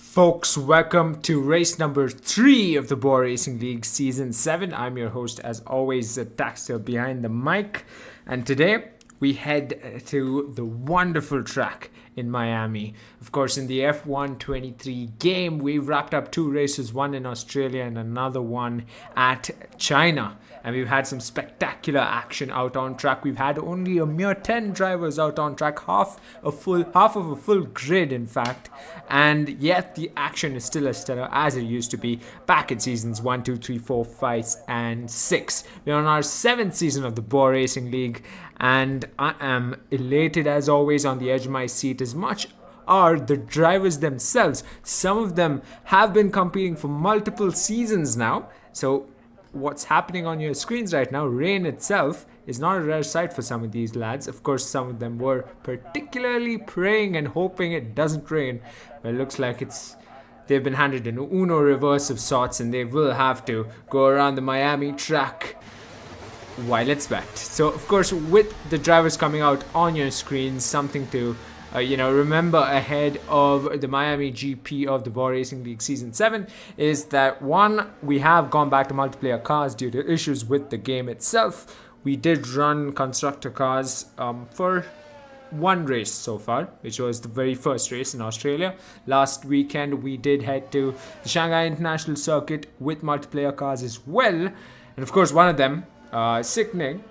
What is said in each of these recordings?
Folks, welcome to race number 3 of the Bwoah Racing League Season 7. I'm your host, as always, Daxter behind the mic. And today, we head to the wonderful track in Miami. Of course, in the F1 23 game, we wrapped up 2 races, one in Australia and another one at China. And we've had some spectacular action out on track. We've had only a mere 10 drivers out on track, half of a full grid, in fact. And yet the action is still as stellar as it used to be back in seasons 1, 2, 3, 4, 5, and 6. We're on our 7th season of the Bwoah Racing League, and I am elated as always, on the edge of my seat. As much are the drivers themselves. Some of them have been competing for multiple seasons now. So what's happening on your screens right now, rain itself, is not a rare sight for some of these lads. Of course, some of them were particularly praying and hoping it doesn't rain. But it looks like they've been handed an Uno reverse of sorts, and they will have to go around the Miami track while it's wet. So, of course, with the drivers coming out on your screens, something to remember ahead of the Miami GP of the Bwoah Racing League Season 7 is that, one, we have gone back to multiplayer cars due to issues with the game itself. We did run constructor cars for one race so far, which was the very first race in Australia. Last weekend, we did head to the Shanghai International Circuit with multiplayer cars as well. And of course, one of them, Sicknig,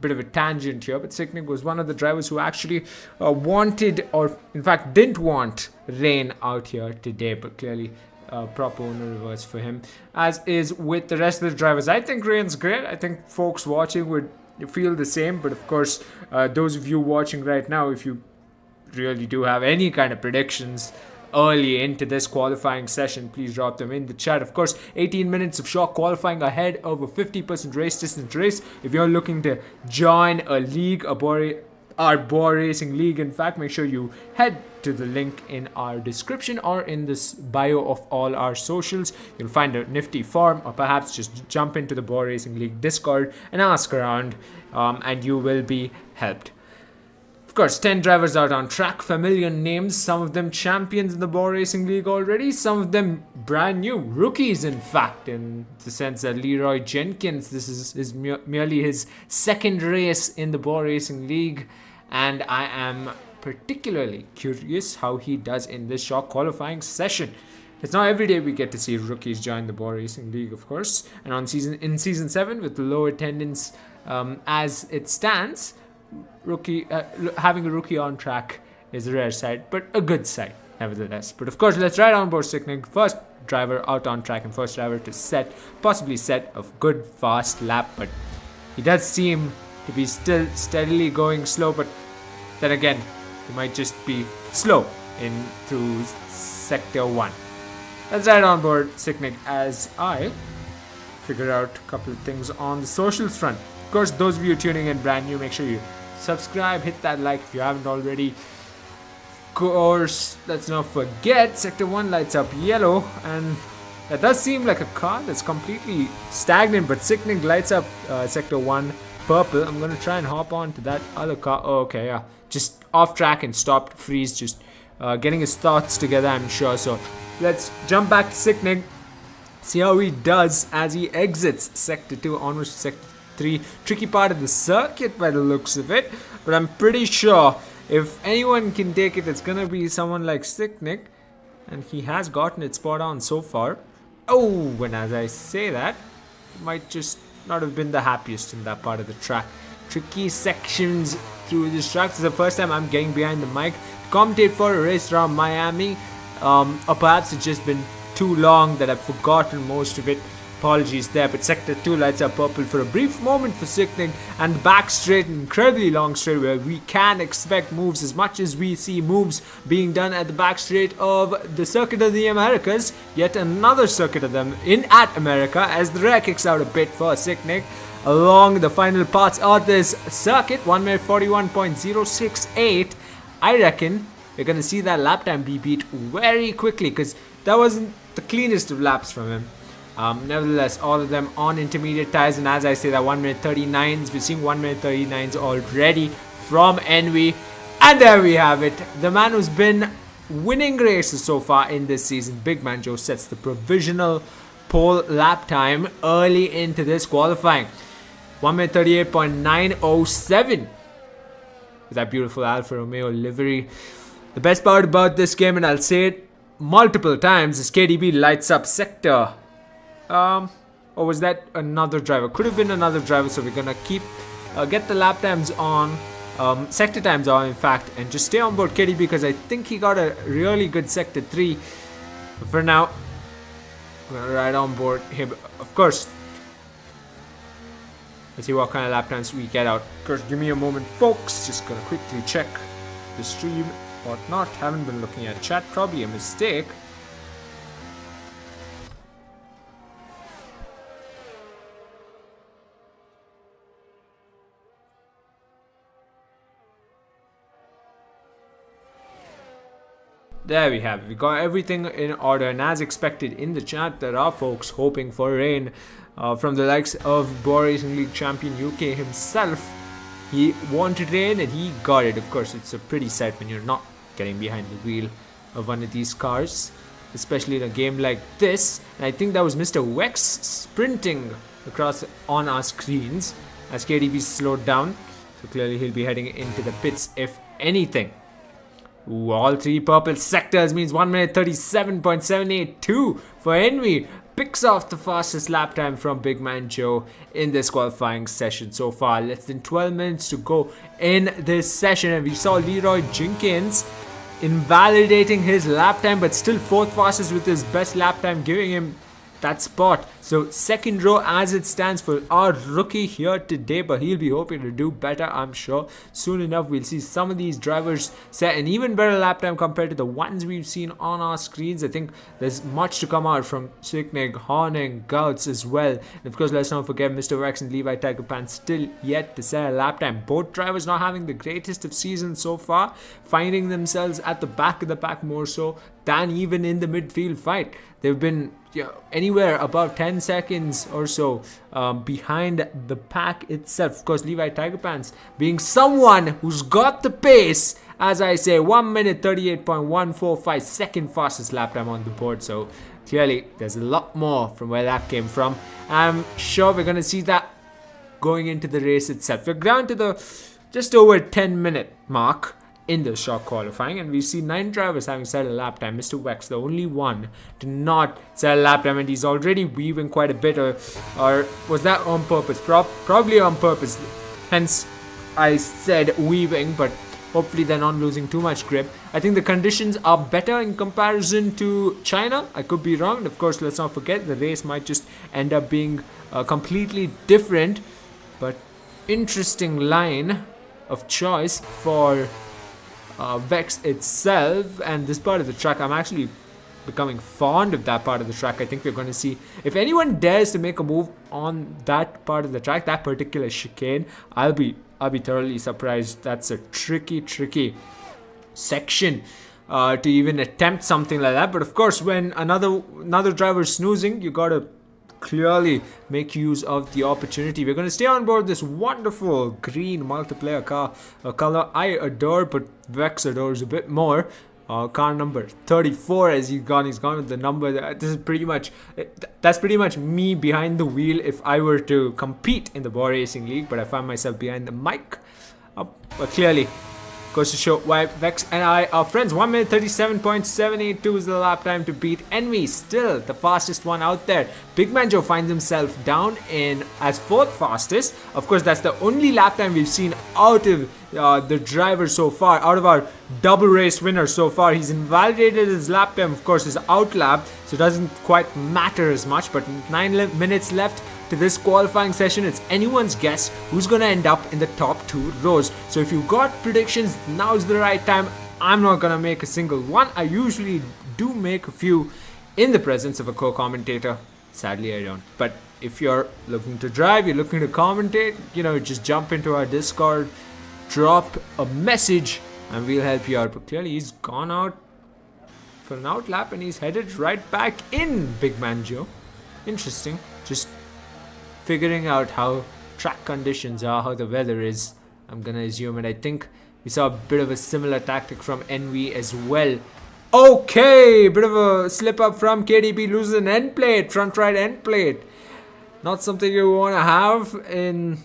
bit of a tangent here, but Sicknig was one of the drivers who actually wanted, or in fact didn't want, rain out here today, but clearly proper owner reverse for him, as is with the rest of the drivers. I think rain's great. I think folks watching would feel the same, but of course, those of you watching right now, if you really do have any kind of predictions early into this qualifying session, please drop them in the chat. Of course, 18 minutes of short qualifying ahead of a 50% race distance race. If you're looking to join a league, our Bwoah Racing League, in fact, make sure you head to the link in our description or in this bio of all our socials. You'll find a nifty form, or perhaps just jump into the Bwoah Racing League Discord and ask around, and you will be helped. Of course, 10 drivers out on track, familiar names, some of them champions in the Bwoah Racing League already, some of them brand new, rookies in fact, in the sense that Leroy Jenkins, this is merely his second race in the Bwoah Racing League, and I am particularly curious how he does in this short qualifying session. It's not every day we get to see rookies join the Bwoah Racing League, of course, and in season 7 with the low attendance as it stands, having a rookie on track is a rare sight, but a good sight nevertheless. But of course, let's ride on board Sicknig, first driver out on track and first driver to possibly set a good fast lap, but he does seem to be still steadily going slow, but then again, he might just be slow through sector 1. Let's ride on board Sicknig as I figure out a couple of things on the socials front. Of course, those of you tuning in brand new, make sure you subscribe, hit that like if you haven't already. Of course, let's not forget, Sector 1 lights up yellow, and that does seem like a car that's completely stagnant, but Sicknig lights up Sector 1 purple. I'm going to try and hop on to that other car. Oh, okay, yeah. Just off track and stopped, freeze, just getting his thoughts together, I'm sure. So let's jump back to Sicknig, see how he does as he exits Sector 2 onwards to Sector 3. Tricky part of the circuit by the looks of it, but I'm pretty sure if anyone can take it, it's gonna be someone like Sicknig, and he has gotten it spot on so far. Oh, and as I say that, it might just not have been the happiest in that part of the track. Tricky sections through this track. This is the first time I'm getting behind the mic to commentate for a race around Miami, or perhaps it's just been too long that I've forgotten most of it. Apologies there, but Sector 2 lights up purple for a brief moment for Sicknig, and back straight, an incredibly long straight where we can expect moves as much as we see moves being done at the back straight of the Circuit of the Americas. Yet another circuit of them at America, as the rear kicks out a bit for Sicknig along the final parts of this circuit. 1 minute 41.068. I reckon we're going to see that lap time be beat very quickly, because that wasn't the cleanest of laps from him. Nevertheless, all of them on intermediate tires, and as I say, that 1 minute 39s, we're seeing 1 minute 39s already from Envy. And there we have it, the man who's been winning races so far in this season. Big Man Joe sets the provisional pole lap time early into this qualifying. 1 minute 38.907 with that beautiful Alfa Romeo livery. The best part about this game, and I'll say it multiple times, is KDB lights up sector. Or was that another driver? Could have been another driver, so we're gonna get the lap times on, sector times on in fact, and just stay on board KDB because I think he got a really good sector 3. But for now, I'm gonna ride on board him, of course. Let's see what kind of lap times we get out. Of course, give me a moment, folks. Just gonna quickly check the stream, whatnot. Haven't been looking at chat, probably a mistake. There we have it. We got everything in order, and as expected in the chat, there are folks hoping for rain from the likes of Bwoah Racing League champion UK himself. He wanted rain and he got it. Of course, it's a pretty sight when you're not getting behind the wheel of one of these cars, especially in a game like this. And I think that was Mr. Wex sprinting across on our screens as KDB slowed down. So clearly he'll be heading into the pits if anything. Ooh, all 3 purple sectors means 1 minute 37.782 for Envy. Picks off the fastest lap time from Big Man Joe in this qualifying session so far. Less than 12 minutes to go in this session, and we saw Leroy Jenkins invalidating his lap time, but still 4th fastest with his best lap time, giving him that spot. So second row as it stands for our rookie here today, but he'll be hoping to do better, I'm sure. Soon enough we'll see some of these drivers set an even better lap time compared to the ones we've seen on our screens. I think there's much to come out from Sicknig, Horning, Gouts as well. And of course, let's not forget Mr. Rex and Levi Tiger Pants still yet to set a lap time. Both drivers not having the greatest of seasons so far, finding themselves at the back of the pack more so than even in the midfield fight. They've been anywhere about 10 seconds or so behind the pack itself. Of course, Levi Tiger Pants being someone who's got the pace. As I say, 1 minute 38.145, second fastest lap time on the board. So clearly there's a lot more from where that came from. I'm sure we're going to see that going into the race itself. We're down to the just over 10-minute mark in the short qualifying, and we see 9 drivers having set a lap time. Mr. Wex, the only one to not set a lap time, and he's already weaving quite a bit, or was that on purpose? Probably on purpose, hence I said weaving, but hopefully they're not losing too much grip. I think the conditions are better in comparison to China. I could be wrong, and of course let's not forget the race might just end up being completely different, but interesting line of choice for Vex itself. And this part of the track, I'm actually becoming fond of that part of the track. I think we're going to see, if anyone dares to make a move on that part of the track, that particular chicane, I'll be thoroughly surprised. That's a tricky section to even attempt something like that. But of course, when another driver is snoozing, you gotta clearly make use of the opportunity. We're going to stay on board this wonderful green multiplayer car, a color I adore, but Vex adores a bit more. Car number 34, as he's gone with the number. That's pretty much me behind the wheel if I were to compete in the Bwoah Racing League, but I find myself behind the mic. But clearly goes to show why Vex and I are friends. 1 minute 37.782 is the lap time to beat Envy. Still the fastest one out there. Big Man Joe finds himself down in as 4th fastest. Of course, that's the only lap time we've seen out of the driver so far. Out of our double race winner so far, he's invalidated his lap time. Of course, his out lap, so it doesn't quite matter as much. But 9 minutes left to this qualifying session. It's anyone's guess who's gonna end up in the top 2 rows. So if you've got predictions, now's the right time. I'm not gonna make a single one. I usually do make a few in the presence of a co-commentator. Sadly, I don't. But if you're looking to drive, you're looking to commentate, just jump into our Discord, drop a message, and we'll help you out. But clearly he's gone out for an out lap and he's headed right back in, Big Man Joe. Interesting. Just figuring out how track conditions are, how the weather is, I'm gonna assume. And I think we saw a bit of a similar tactic from Envy as well Okay, bit of a slip up from KDB, loses an end plate, front right end plate. Not something you want to have in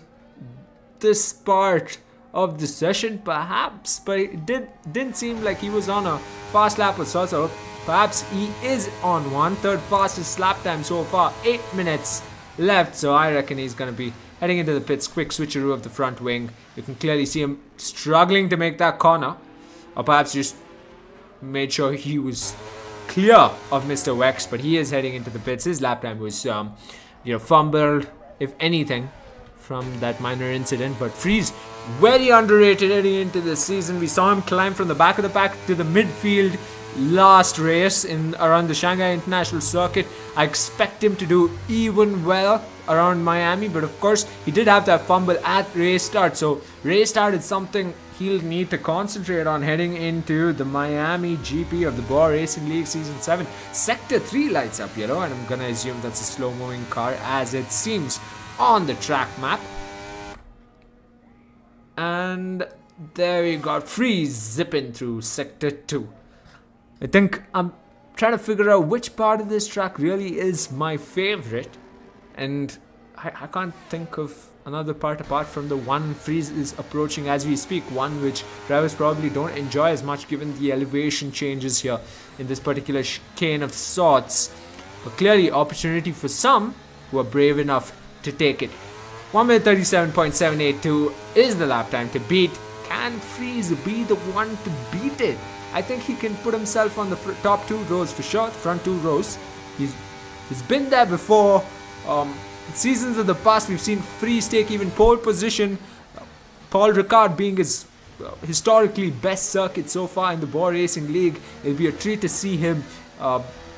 this part of the session, perhaps, but it didn't seem like he was on a fast lap or so. Perhaps he is on one. Third fastest lap time so far, 8 minutes left, so I reckon he's going to be heading into the pits. Quick switcheroo of the front wing. You can clearly see him struggling to make that corner, or perhaps just made sure he was clear of Mr. Wex, but he is heading into the pits. His lap time was fumbled, if anything, from that minor incident. But Freeze, very underrated heading into this season. We saw him climb from the back of the pack to the midfield last race around the Shanghai International Circuit. I expect him to do even well around Miami, but of course he did have that fumble at race start, so race start is something he'll need to concentrate on heading into the Miami GP of the Bwoah Racing League Season 7. Sector 3 lights up yellow, and I'm gonna assume that's a slow moving car as it seems on the track map. And there we got Freeze zipping through Sector 2. I think I'm trying to figure out which part of this track really is my favorite, and I can't think of another part apart from the one Freeze is approaching as we speak, one which drivers probably don't enjoy as much given the elevation changes here in this particular chicane of sorts, but clearly opportunity for some who are brave enough to take it. 1 minute 37.782 is the lap time to beat. Can Freeze be the one to beat it? I think he can put himself on the top 2 rows for sure, front 2 rows. He's been there before. Seasons of the past, we've seen Freeze take even pole position. Paul Ricard being his historically best circuit so far in the Bwoah Racing League. It'll be a treat to see him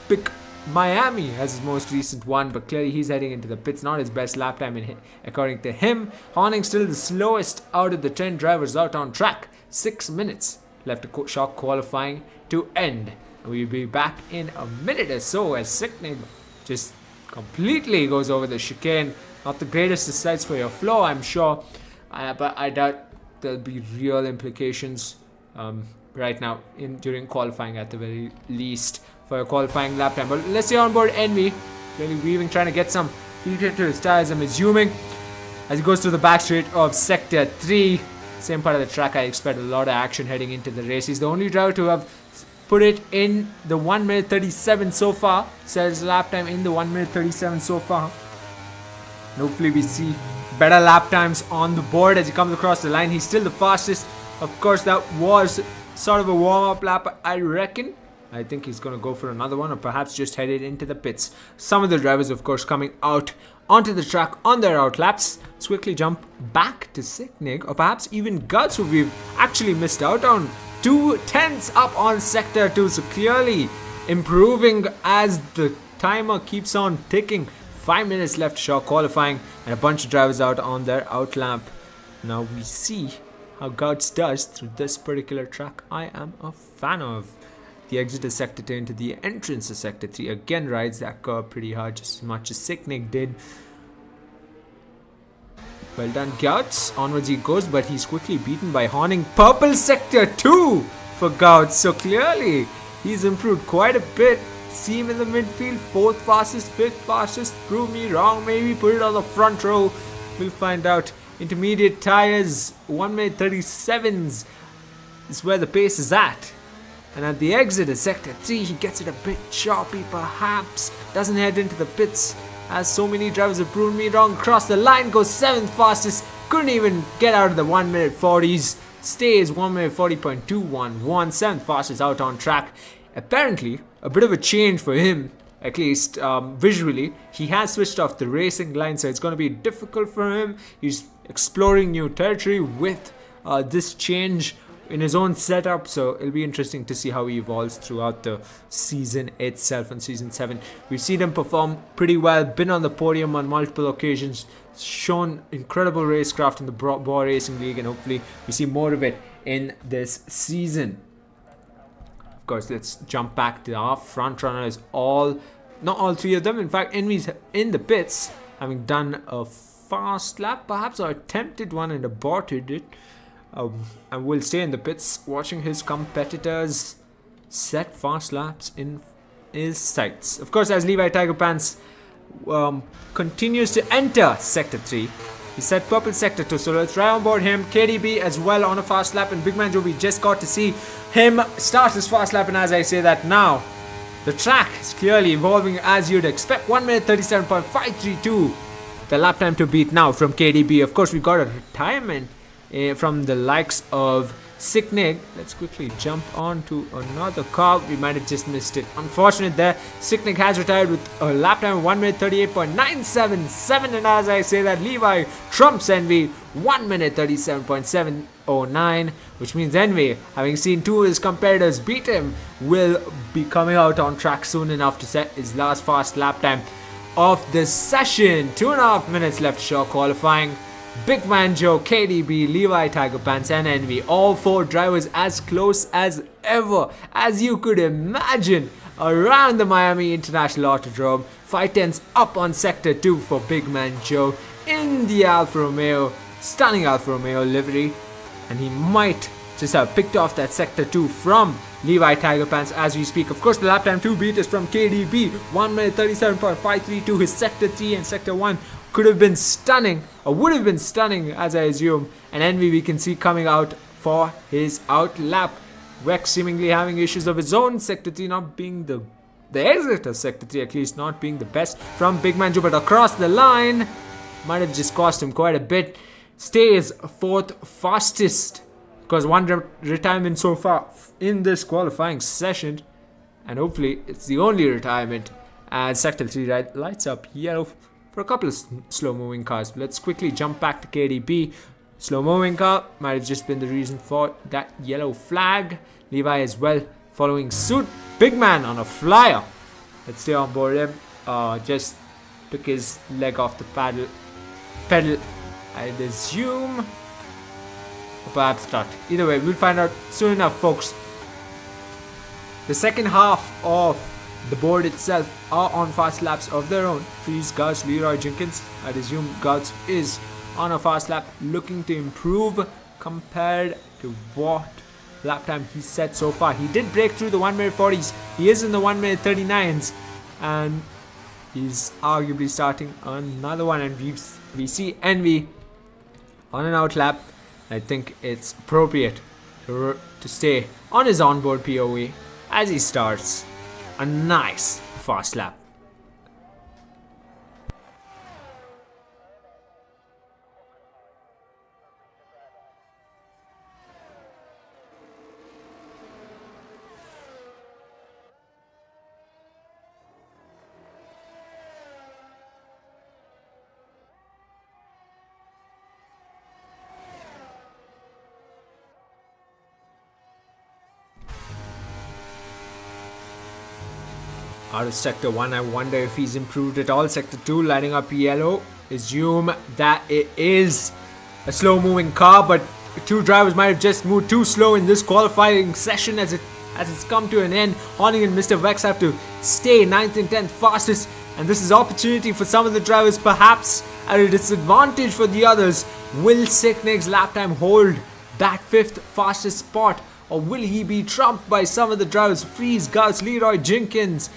pick Miami as his most recent one, but clearly he's heading into the pits. Not his best lap time according to him. Horning still the slowest out of the 10 drivers out on track. 6 minutes left to short qualifying to end. We'll be back in a minute or so as Sicknig just completely goes over the chicane. Not the greatest of sights for your flow, I'm sure, but I doubt there'll be real implications right now during qualifying at the very least for a qualifying lap time. But let's see on board Envy, really weaving, trying to get some heat into his tires, I'm assuming, as he goes through the back straight of Sector 3. Same part of the track, I expect a lot of action heading into the race. He's the only driver to have put it in the 1 minute 37 so far. Says lap time in the 1 minute 37 so far. And hopefully we see better lap times on the board as he comes across the line. He's still the fastest. Of course, that was sort of a warm-up lap, I reckon. I think he's going to go for another one, or perhaps just headed into the pits. Some of the drivers, of course, coming out onto the track on their out laps. Let's quickly jump back to Sicknig, or perhaps even Guts, who we've actually missed out on. 2/10 up on Sector 2, so clearly improving as the timer keeps on ticking. 5 minutes left short qualifying, and a bunch of drivers out on their out lap. Now we see how Guts does through this particular track I am a fan of. The exit of Sector 2 into the entrance of Sector 3 again rides that curve pretty hard, just as much as Sicknig did. Well done, Gouts. Onwards he goes, but he's quickly beaten by Horning. Purple Sector 2 for Gouts. So clearly, he's improved quite a bit. See him in the midfield, 4th fastest, 5th fastest. Prove me wrong, maybe put it on the front row. We'll find out. Intermediate tires, 1 minute 37s is where the pace is at. And at the exit of Sector 3, he gets it a bit choppy perhaps. Doesn't head into the pits, as so many drivers have proven me wrong. Across the line, goes 7th fastest. Couldn't even get out of the 1 minute 40s. Stays 1 minute 40.211. 7th fastest out on track. Apparently, a bit of a change for him, at least visually. He has switched off the racing line, so it's going to be difficult for him. He's exploring new territory with this change in his own setup, so it'll be interesting to see how he evolves throughout the season itself. In Season 7, we've seen him perform pretty well, been on the podium on multiple occasions, shown incredible racecraft in the Bwoah Racing League, and hopefully we see more of it in this season. Of course, let's jump back to our front runners. Not all 3 of them, in fact, Envy's in the pits, having done a fast lap perhaps, or attempted one and aborted it. And will stay in the pits watching his competitors set fast laps in his sights. Of course, as Levi Tiger Pants continues to enter Sector 3, he set purple Sector 2, so let's ride on board him. KDB as well on a fast lap, and Big Man Joe, we just got to see him start his fast lap, and as I say that now, the track is clearly evolving as you'd expect. 1 minute 37.532, the lap time to beat now from KDB. Of course, we got a retirement from the likes of Sicknig. Let's quickly jump on to another car. We might have just missed it. Unfortunate there. Sicknig has retired with a lap time of 1 minute 38.977, and as I say that, Levi trumps Envy 1 minute 37.709, which means Envy, having seen two of his competitors beat him, will be coming out on track soon enough to set his last fast lap time of the session. 2.5 minutes left short qualifying. Big Man Joe, KDB, Levi Tiger Pants, and Envy, all four drivers as close as ever, as you could imagine, around the Miami International Autodrome. 5/10 up on Sector 2 for Big Man Joe in the Alfa Romeo, stunning Alfa Romeo livery, and he might just have picked off that Sector 2 from Levi Tiger Pants as we speak. Of course, the lap time to beat is from KDB, 1 minute 37.532. His Sector 3 and Sector 1 could have been stunning, or would have been stunning as I assume. And Envy we can see coming out for his out lap. Wex seemingly having issues of his own. Sector 3 not being the exit of Sector 3 at least not being the best from Big Man Joe, but across the line might have just cost him quite a bit. Stays fourth fastest, because one retirement so far in this qualifying session, and hopefully it's the only retirement, as Sector 3 lights up yellow for a couple of slow moving cars. Let's quickly jump back to KDB. Slow moving car might have just been the reason for that yellow flag. Levi as well following suit. Big Man on a flyer. Let's stay on board him. Just took his leg off the pedal, I'd assume, or perhaps not. Either way, we'll find out soon enough, folks. The second half of the board itself are on fast laps of their own. Freeze, Gauss, Leroy Jenkins. I'd assume Gauss is on a fast lap, looking to improve compared to what lap time he set so far. He did break through the 1 minute 40s. He is in the 1 minute 39s, and he's arguably starting another one. And we see Envy on an out lap. I think it's appropriate to stay on his onboard POE as he starts a nice fast lap. Out of Sector 1, I wonder if he's improved at all. Sector 2 lighting up yellow. Assume that it is a slow moving car, but two drivers might have just moved too slow in this qualifying session as it's come to an end. Horning and Mr. Vex have to stay 9th and 10th fastest, and this is opportunity for some of the drivers, perhaps at a disadvantage for the others. Will Sicknig's lap time hold that 5th fastest spot, or will he be trumped by some of the drivers? Freeze, Gauss, Leroy Jenkins,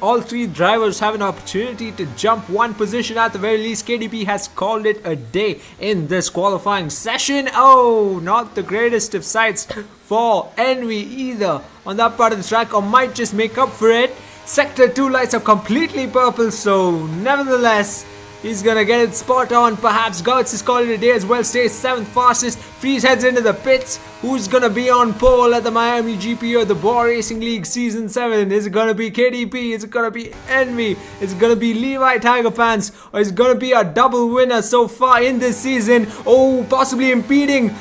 all three drivers have an opportunity to jump one position at the very least. KDB has called it a day in this qualifying session. Oh, not the greatest of sights for Envy either on that part of the track, or might just make up for it. Sector 2 lights are completely purple, so nevertheless, he's gonna get it spot on. Perhaps Gauss is calling it a day as well. Stays 7th fastest. Freeze heads into the pits. Who's gonna be on pole at the Miami GP or the Bwoah Racing League Season 7? Is it gonna be KDB? Is it gonna be Envy? Is it gonna be Levi Tiger Pants? Or is it gonna be a double winner so far in this season? Oh, possibly impeding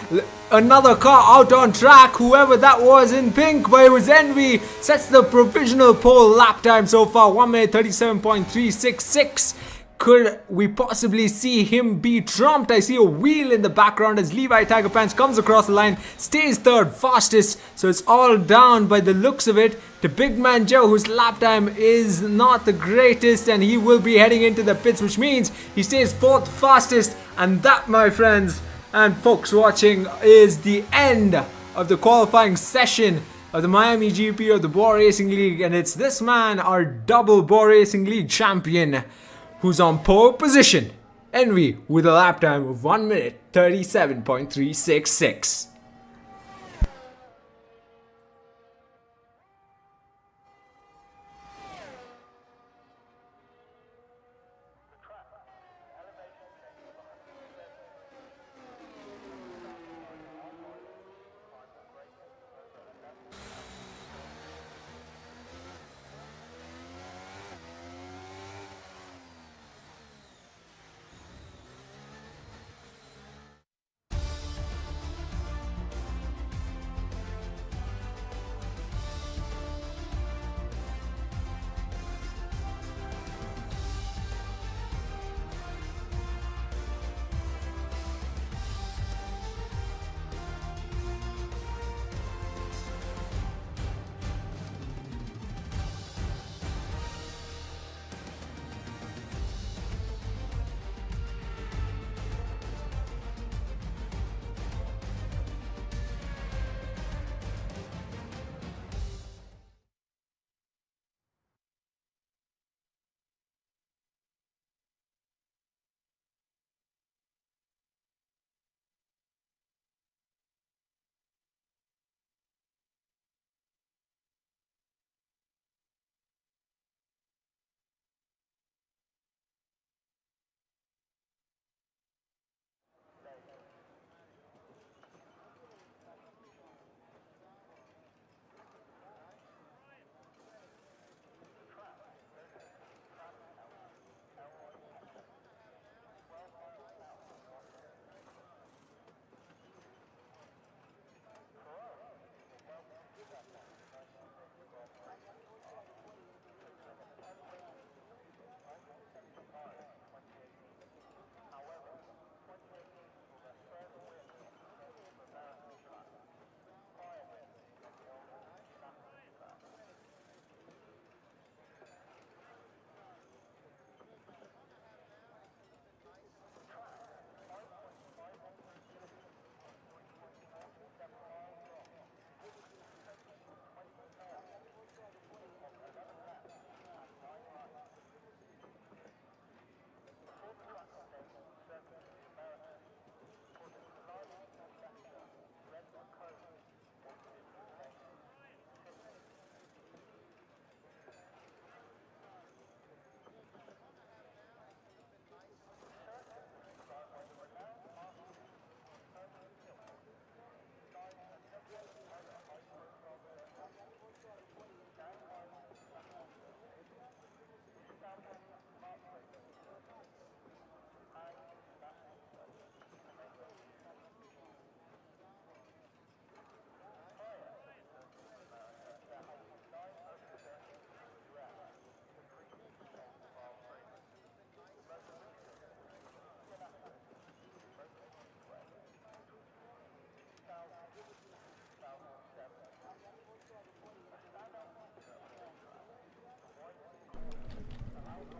another car out on track, whoever that was in pink, but it was Envy. Sets the provisional pole lap time so far, 1 minute 37.366. Could we possibly see him be trumped? I see a wheel in the background as Levi Tiger Pants comes across the line, stays 3rd fastest, so it's all down by the looks of it to Big Man Joe, whose lap time is not the greatest, and he will be heading into the pits, which means he stays 4th fastest. And that, my friends and folks watching, is the end of the qualifying session. of the Miami GP of the Bwoah Racing League, and it's this man, our double Bwoah Racing League champion, who's on pole position. Envy with a lap time of 1 minute 37.366.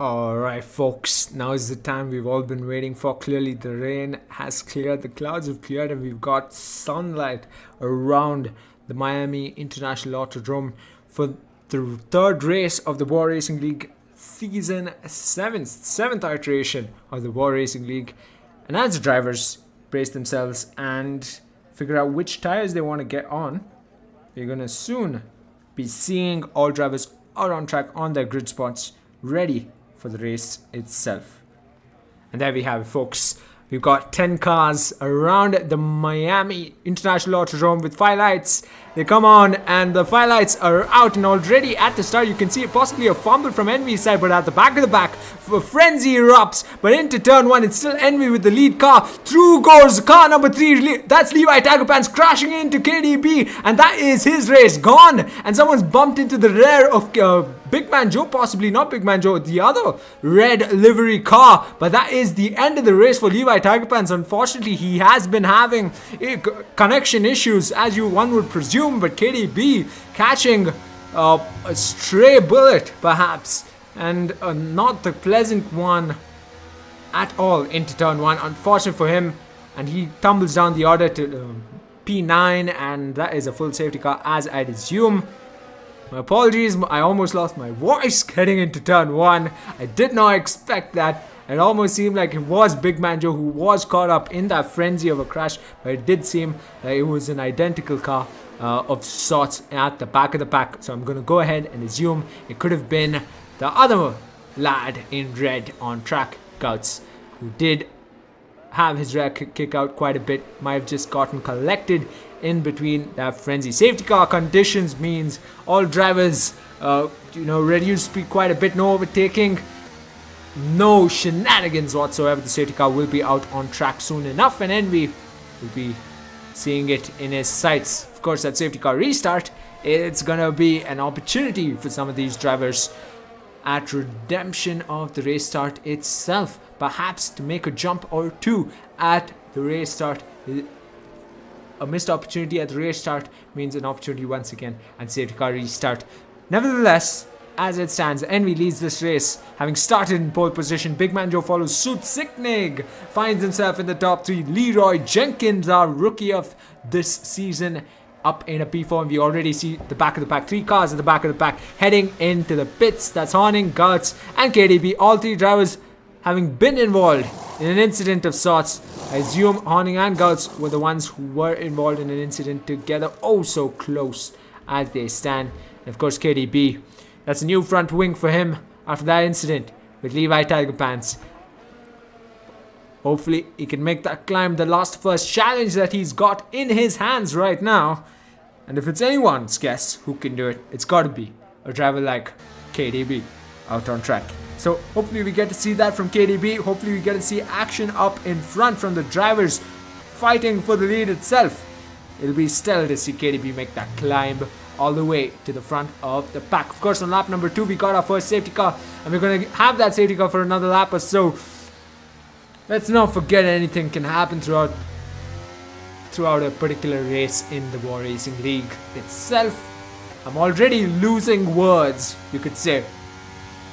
Alright folks, now is the time we've all been waiting for. Clearly the rain has cleared, the clouds have cleared, and we've got sunlight around the Miami International Autodrome for the third race of the Bwoah Racing League season 7th iteration of the Bwoah Racing League. And as the drivers brace themselves and figure out which tires they want to get on, we're going to soon be seeing all drivers out on track on their grid spots, ready for the race itself. And there we have it, folks. We've got 10 cars around the Miami International Autodrome with 5 lights. They come on and the 5 lights are out, and already at the start you can see possibly a fumble from Envy's side, but at the back of the pack, frenzy erupts. But into turn 1, it's still Envy with the lead car. Through goes car number 3. That's Levi Tagapans crashing into KDB, and that is his race gone. And someone's bumped into the rear of Big Man Joe, possibly not Big Man Joe, the other red livery car. But that is the end of the race for Levi Tagapans. Unfortunately, he has been having connection issues, as one would presume, but KDB catching a stray bullet perhaps, and not the pleasant one at all into turn 1. Unfortunate for him, and he tumbles down the order to P9, and that is a full safety car, as I'd assume. My apologies, I almost lost my voice getting into turn 1. I did not expect that. It almost seemed like it was Big Man Joe who was caught up in that frenzy of a crash, but it did seem that it was an identical car of sorts at the back of the pack. So I'm going to go ahead and assume it could have been the other lad in red on track, Gouts, who did have his rear kick out quite a bit. Might have just gotten collected in between that frenzy. Safety car conditions means all drivers reduce speed quite a bit, no overtaking, no shenanigans whatsoever. The safety car will be out on track soon enough, and Envy will be seeing it in his sights. Of course, that safety car restart, it's gonna be an opportunity for some of these drivers at redemption of the race start itself, perhaps to make a jump or two at the race start. A missed opportunity at the race start means an opportunity once again and safety car restart. Nevertheless, as it stands, Envy leads this race, having started in pole position. Big Man Joe follows suit. Sicknig finds himself in the top 3. Leroy Jenkins, our rookie of this season, up in a P4, and we already see the back of the pack. 3 cars at the back of the pack heading into the pits. That's Horning, Guts, and KDB. All 3 drivers having been involved in an incident of sorts. I assume Horning and Guts were the ones who were involved in an incident together. Oh, so close as they stand. And of course, KDB. That's a new front wing for him after that incident with Levi Tiger Pants. Hopefully, he can make that climb, the last first challenge that he's got in his hands right now. And if it's anyone's guess who can do it, it's got to be a driver like KDB out on track. So hopefully we get to see that from KDB. Hopefully we get to see action up in front from the drivers fighting for the lead itself. It'll be stellar to see KDB make that climb all the way to the front of the pack. Of course, on lap number 2, we got our first safety car, and we're going to have that safety car for another lap or so. Let's not forget anything can happen throughout a particular race in the Bwoah Racing League itself. I'm already losing words, you could say.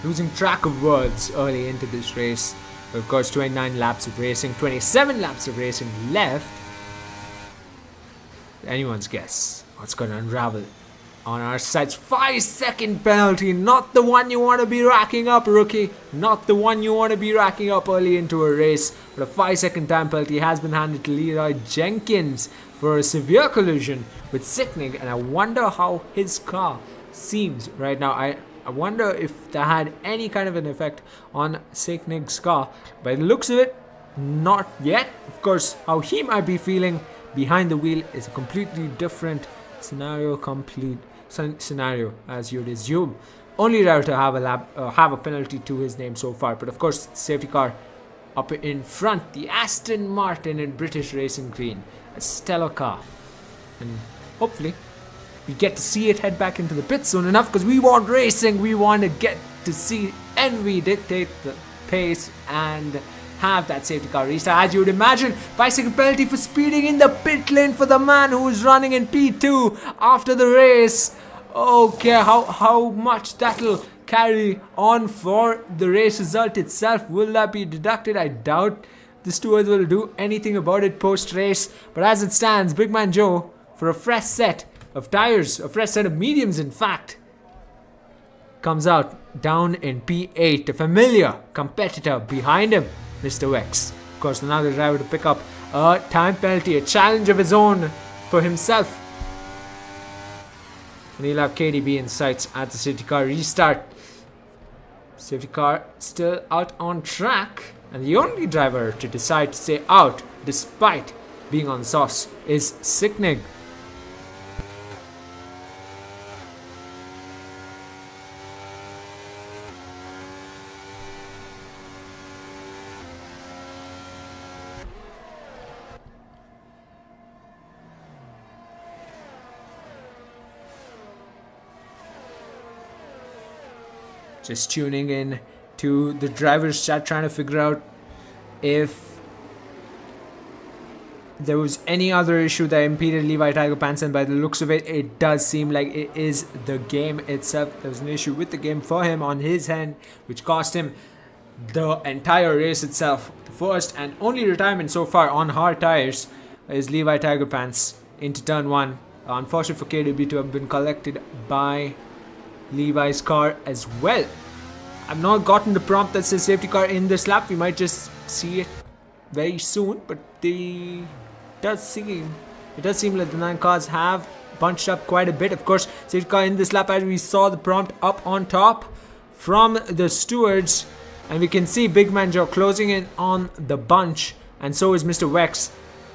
Losing track of words early into this race. But of course, 29 laps of racing, 27 laps of racing left. Anyone's guess what's going to unravel on our sides. 5-second penalty, not the one you want to be racking up, rookie. Not the one you want to be racking up early into a race. But a 5-second time penalty has been handed to Leroy Jenkins for a severe collision with Sicknig, and I wonder how his car seems right now. I wonder if that had any kind of an effect on Sicknig's car. By the looks of it, not yet. Of course, how he might be feeling behind the wheel is a completely different scenario, as you'd assume. Only driver to have a penalty to his name so far. But of course, the safety car up in front, the Aston Martin in British Racing Green, a stellar car, and hopefully we get to see it head back into the pits soon enough, because we want racing. We want to get to see Envy dictate the pace and have that safety car restart. As you would imagine, 5-second penalty for speeding in the pit lane for the man who is running in P2 after the race. Okay, how much that'll carry on for the race result itself. Will that be deducted? I doubt the stewards will do anything about it post-race. But as it stands, Big Man Joe, for a fresh set of tires, a fresh set of mediums in fact, comes out down in P8. A familiar competitor behind him, Mr. Wex. Of course, another driver to pick up a time penalty, a challenge of his own for himself. And he'll have KDB in sights at the safety car restart. Safety car still out on track, and the only driver to decide to stay out despite being on sauce is Sicknig. Just tuning in to the driver's chat, trying to figure out if there was any other issue that impeded Levi Tiger Pants, and by the looks of it, it does seem like it is the game itself. There was an issue with the game for him on his end, which cost him the entire race itself. The first and only retirement so far on hard tires is Levi Tiger Pants into turn 1. Unfortunate for KDB to have been collected by Levi's car as well. I've not gotten the prompt that says safety car in this lap. We might just see it very soon, but it does seem like the 9 cars have bunched up quite a bit. Of course, safety car in this lap, as we saw the prompt up on top from the stewards, and we can see Big Man Joe closing in on the bunch, and so is Mr. Wex.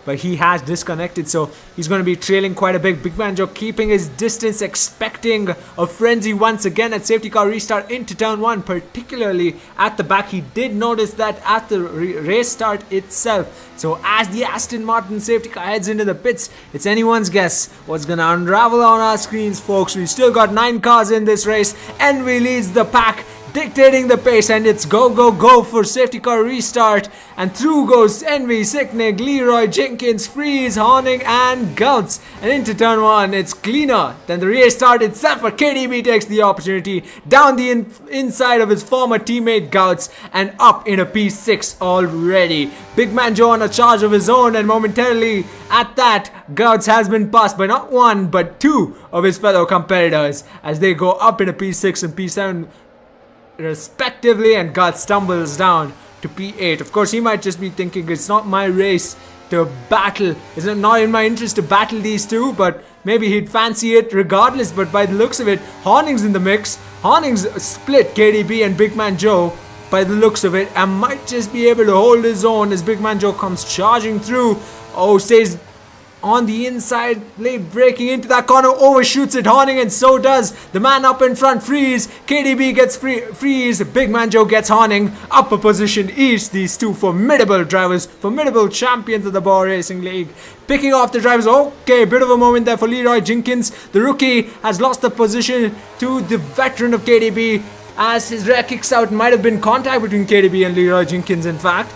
But he has disconnected, so he's going to be trailing quite a bit. Big Man Joe keeping his distance, expecting a frenzy once again at safety car restart into turn 1, particularly at the back. He did notice that at the race start itself. So as the Aston Martin safety car heads into the pits, it's anyone's guess what's going to unravel on our screens, folks. We've still got 9 cars in this race. Envy leads the pack, dictating the pace, and it's go for safety car restart, and through goes Envy, Sicknick, Leroy, Jenkins, Freeze, Horning and Gouts, and into turn 1 it's cleaner than the race start itself, but KDB takes the opportunity down the inside of his former teammate Gouts and up in a P6 already. Big Man Joe on a charge of his own, and momentarily at that, Gouts has been passed by not 1 but 2 of his fellow competitors as they go up in a P6 and P7 respectively, and God stumbles down to P8. Of course, he might just be thinking it's not my race to battle, it's not in my interest to battle these two, but maybe he'd fancy it regardless. But by the looks of it, Horning's in the mix. Horning's split KDB and Big Man Joe by the looks of it, and might just be able to hold his own as Big Man Joe comes charging through. Stays on the inside lane, breaking into that corner, overshoots it, Horning, and so does the man up in front, Freeze. KDB gets Freeze, Big Man Joe gets Horning up a position each. These two formidable drivers, formidable champions of the Bwoah Racing League, picking off the drivers. Okay, bit of a moment there for Leroy Jenkins. The rookie has lost the position to the veteran of KDB as his rear kicks out. Might have been contact between KDB and Leroy Jenkins, in fact.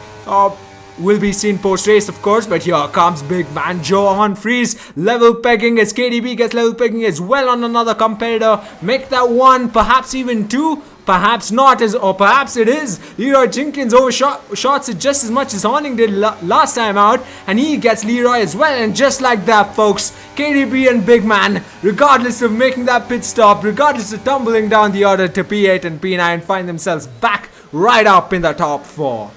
Will be seen post-race, of course, but here comes Big Man Joe on Freeze. Level pegging as KDB gets level pegging as well on another competitor. Make that 1, perhaps even 2, perhaps not, or perhaps it is. Leroy Jenkins overshots it just as much as Horning did last time out, and he gets Leroy as well. And just like that, folks, KDB and Big Man, regardless of making that pit stop, regardless of tumbling down the order to P8 and P9, find themselves back right up in the top 4.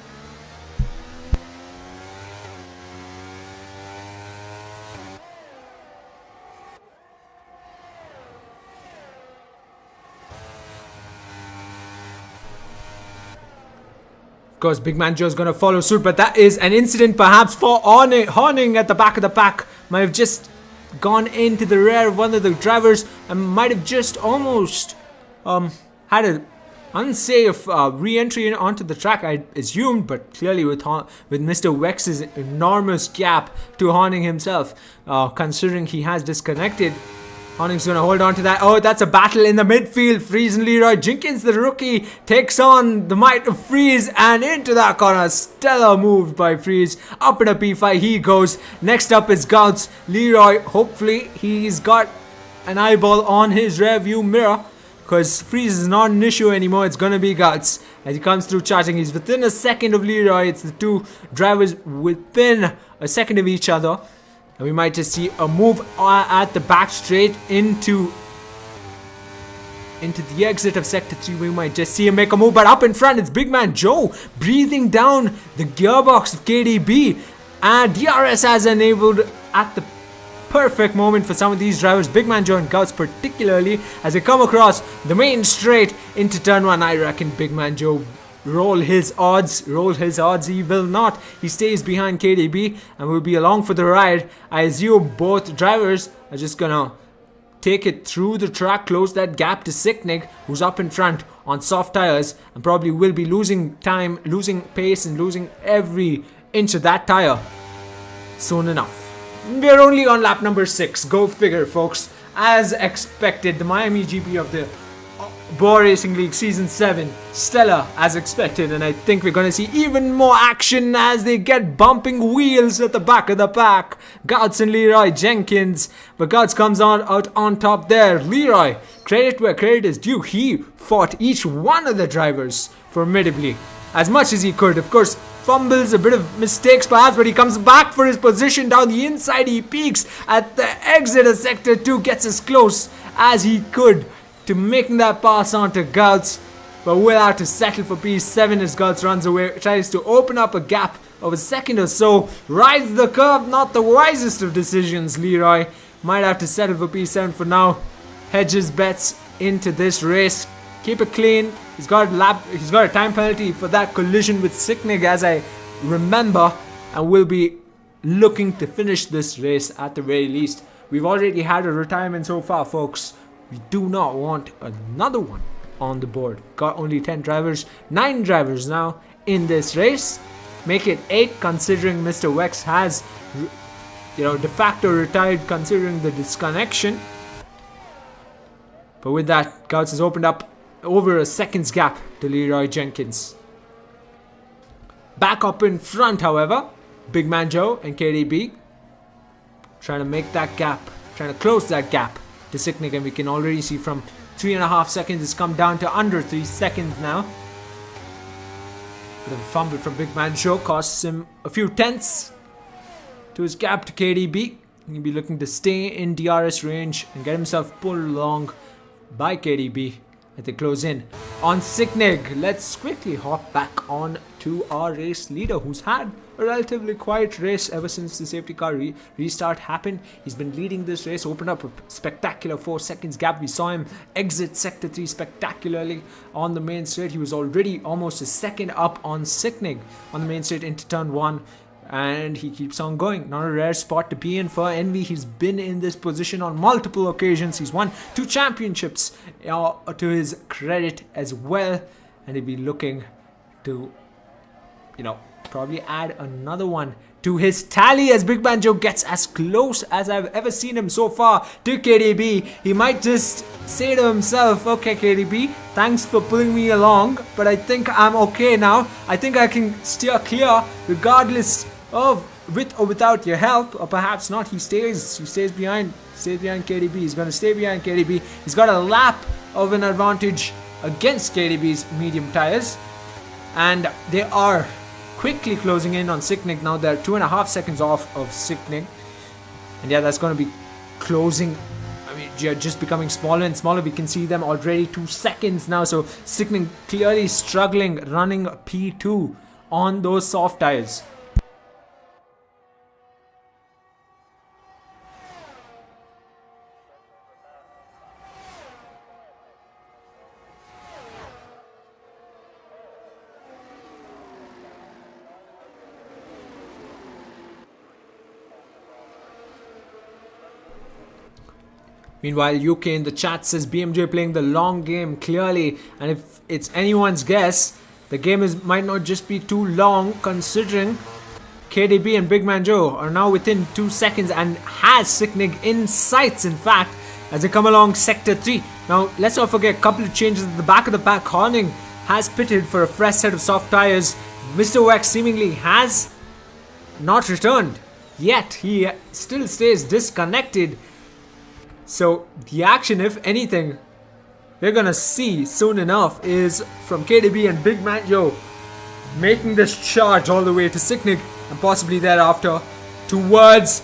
Of course, Big Man Joe's gonna follow suit, but that is an incident perhaps for Horning at the back of the pack. Might have just gone into the rear of one of the drivers and might have just almost had an unsafe re-entry onto the track, I assumed, but clearly with Mr. Wex's enormous gap to Horning himself, considering he has disconnected. Horning's going to hold on to that. That's a battle in the midfield. Freeze and Leroy Jenkins, the rookie, takes on the might of Freeze and into that corner. Stellar move by Freeze. Up in a P5 he goes. Next up is Gouts. Leroy, hopefully he's got an eyeball on his rear view mirror, because Freeze is not an issue anymore. It's going to be Gouts as he comes through charging. He's within a second of Leroy. It's the two drivers within a second of each other. And we might just see a move at the back straight into the exit of Sector 3. We might just see him make a move, but up in front it's Big Man Joe breathing down the gearbox of KDB. And DRS has enabled at the perfect moment for some of these drivers, Big Man Joe and Gouts particularly, as they come across the main straight into turn 1. I reckon Big Man Joe roll his odds. He will not. He stays behind KDB and will be along for the ride. I assume both drivers are just gonna take it through the track, close that gap to Sicknick, who's up in front on soft tires, and probably will be losing time, losing pace, and losing every inch of that tire soon enough. We're only on lap number 6. Go figure, folks. As expected, the Miami GP of the Bwoah Racing League Season 7, stellar as expected, and I think we're going to see even more action as they get bumping wheels at the back of the pack. Gouts and Leroy Jenkins, but Gouts comes out on top there. Leroy, credit where credit is due, he fought each one of the drivers formidably as much as he could. Of course, fumbles, a bit of mistakes perhaps, but he comes back for his position down the inside. He peaks at the exit of Sector 2, gets as close as he could to making that pass on to Gouts, but will have to settle for P7 as Gouts runs away, tries to open up a gap of a second or so, rides the curve, not the wisest of decisions. Leroy might have to settle for P7 for now. Hedges bets into this race. Keep it clean. He's got a time penalty for that collision with Sicknig, as I remember, and will be looking to finish this race at the very least. We've already had a retirement so far, folks. We do not want another one on the board. Got only 10 drivers, 9 drivers now in this race. Make it 8 considering Mr. Wex has, de facto retired considering the disconnection. But with that, Gouts has opened up over a second's gap to Leroy Jenkins. Back up in front, however, Big Man Joe and KDB trying to make that gap, trying to close that gap to Sicknig, and we can already see from 3.5 seconds it's come down to under 3 seconds now. Bit of a fumble from Big Man Joe costs him a few tenths to his gap to KDB. He'll be looking to stay in DRS range and get himself pulled along by KDB as they close in on Sicknig. Let's quickly hop back on to our race leader, who's had a relatively quiet race ever since the safety car restart happened. He's been leading this race, opened up a spectacular 4 seconds gap. We saw him exit Sector 3 spectacularly on the main straight. He was already almost a second up on Sicknig on the main straight into turn 1. And he keeps on going. Not a rare spot to be in for Envy. He's been in this position on multiple occasions. He's won 2 championships to his credit as well. And he'll be looking to, probably add another one to his tally as Big Man Joe gets as close as I've ever seen him so far to KDB. He might just say to himself, okay KDB, thanks for pulling me along, but I think I'm okay now. I think I can steer clear regardless of with or without your help, or perhaps not. He stays behind KDB. He's going to stay behind KDB. He's got a lap of an advantage against KDB's medium tires, and they are quickly closing in on Sicknig now. They're 2.5 seconds off of Sicknig, and yeah, that's going to be closing. I mean, just becoming smaller and smaller. We can see them already 2 seconds now. So Sicknig clearly struggling, running P2 on those soft tires. Meanwhile, UK in the chat says BMJ playing the long game clearly, and if it's anyone's guess, the game might not just be too long, considering KDB and Big Man Joe are now within 2 seconds and has Sicknig in sights, in fact, as they come along Sector 3. Now, let's not forget a couple of changes at the back of the pack. Horning has pitted for a fresh set of soft tires. Mr. Wax seemingly has not returned, yet he still stays disconnected. So the action, if anything, we're gonna see soon enough is from KDB and Big Man Joe making this charge all the way to Sicknig and possibly thereafter towards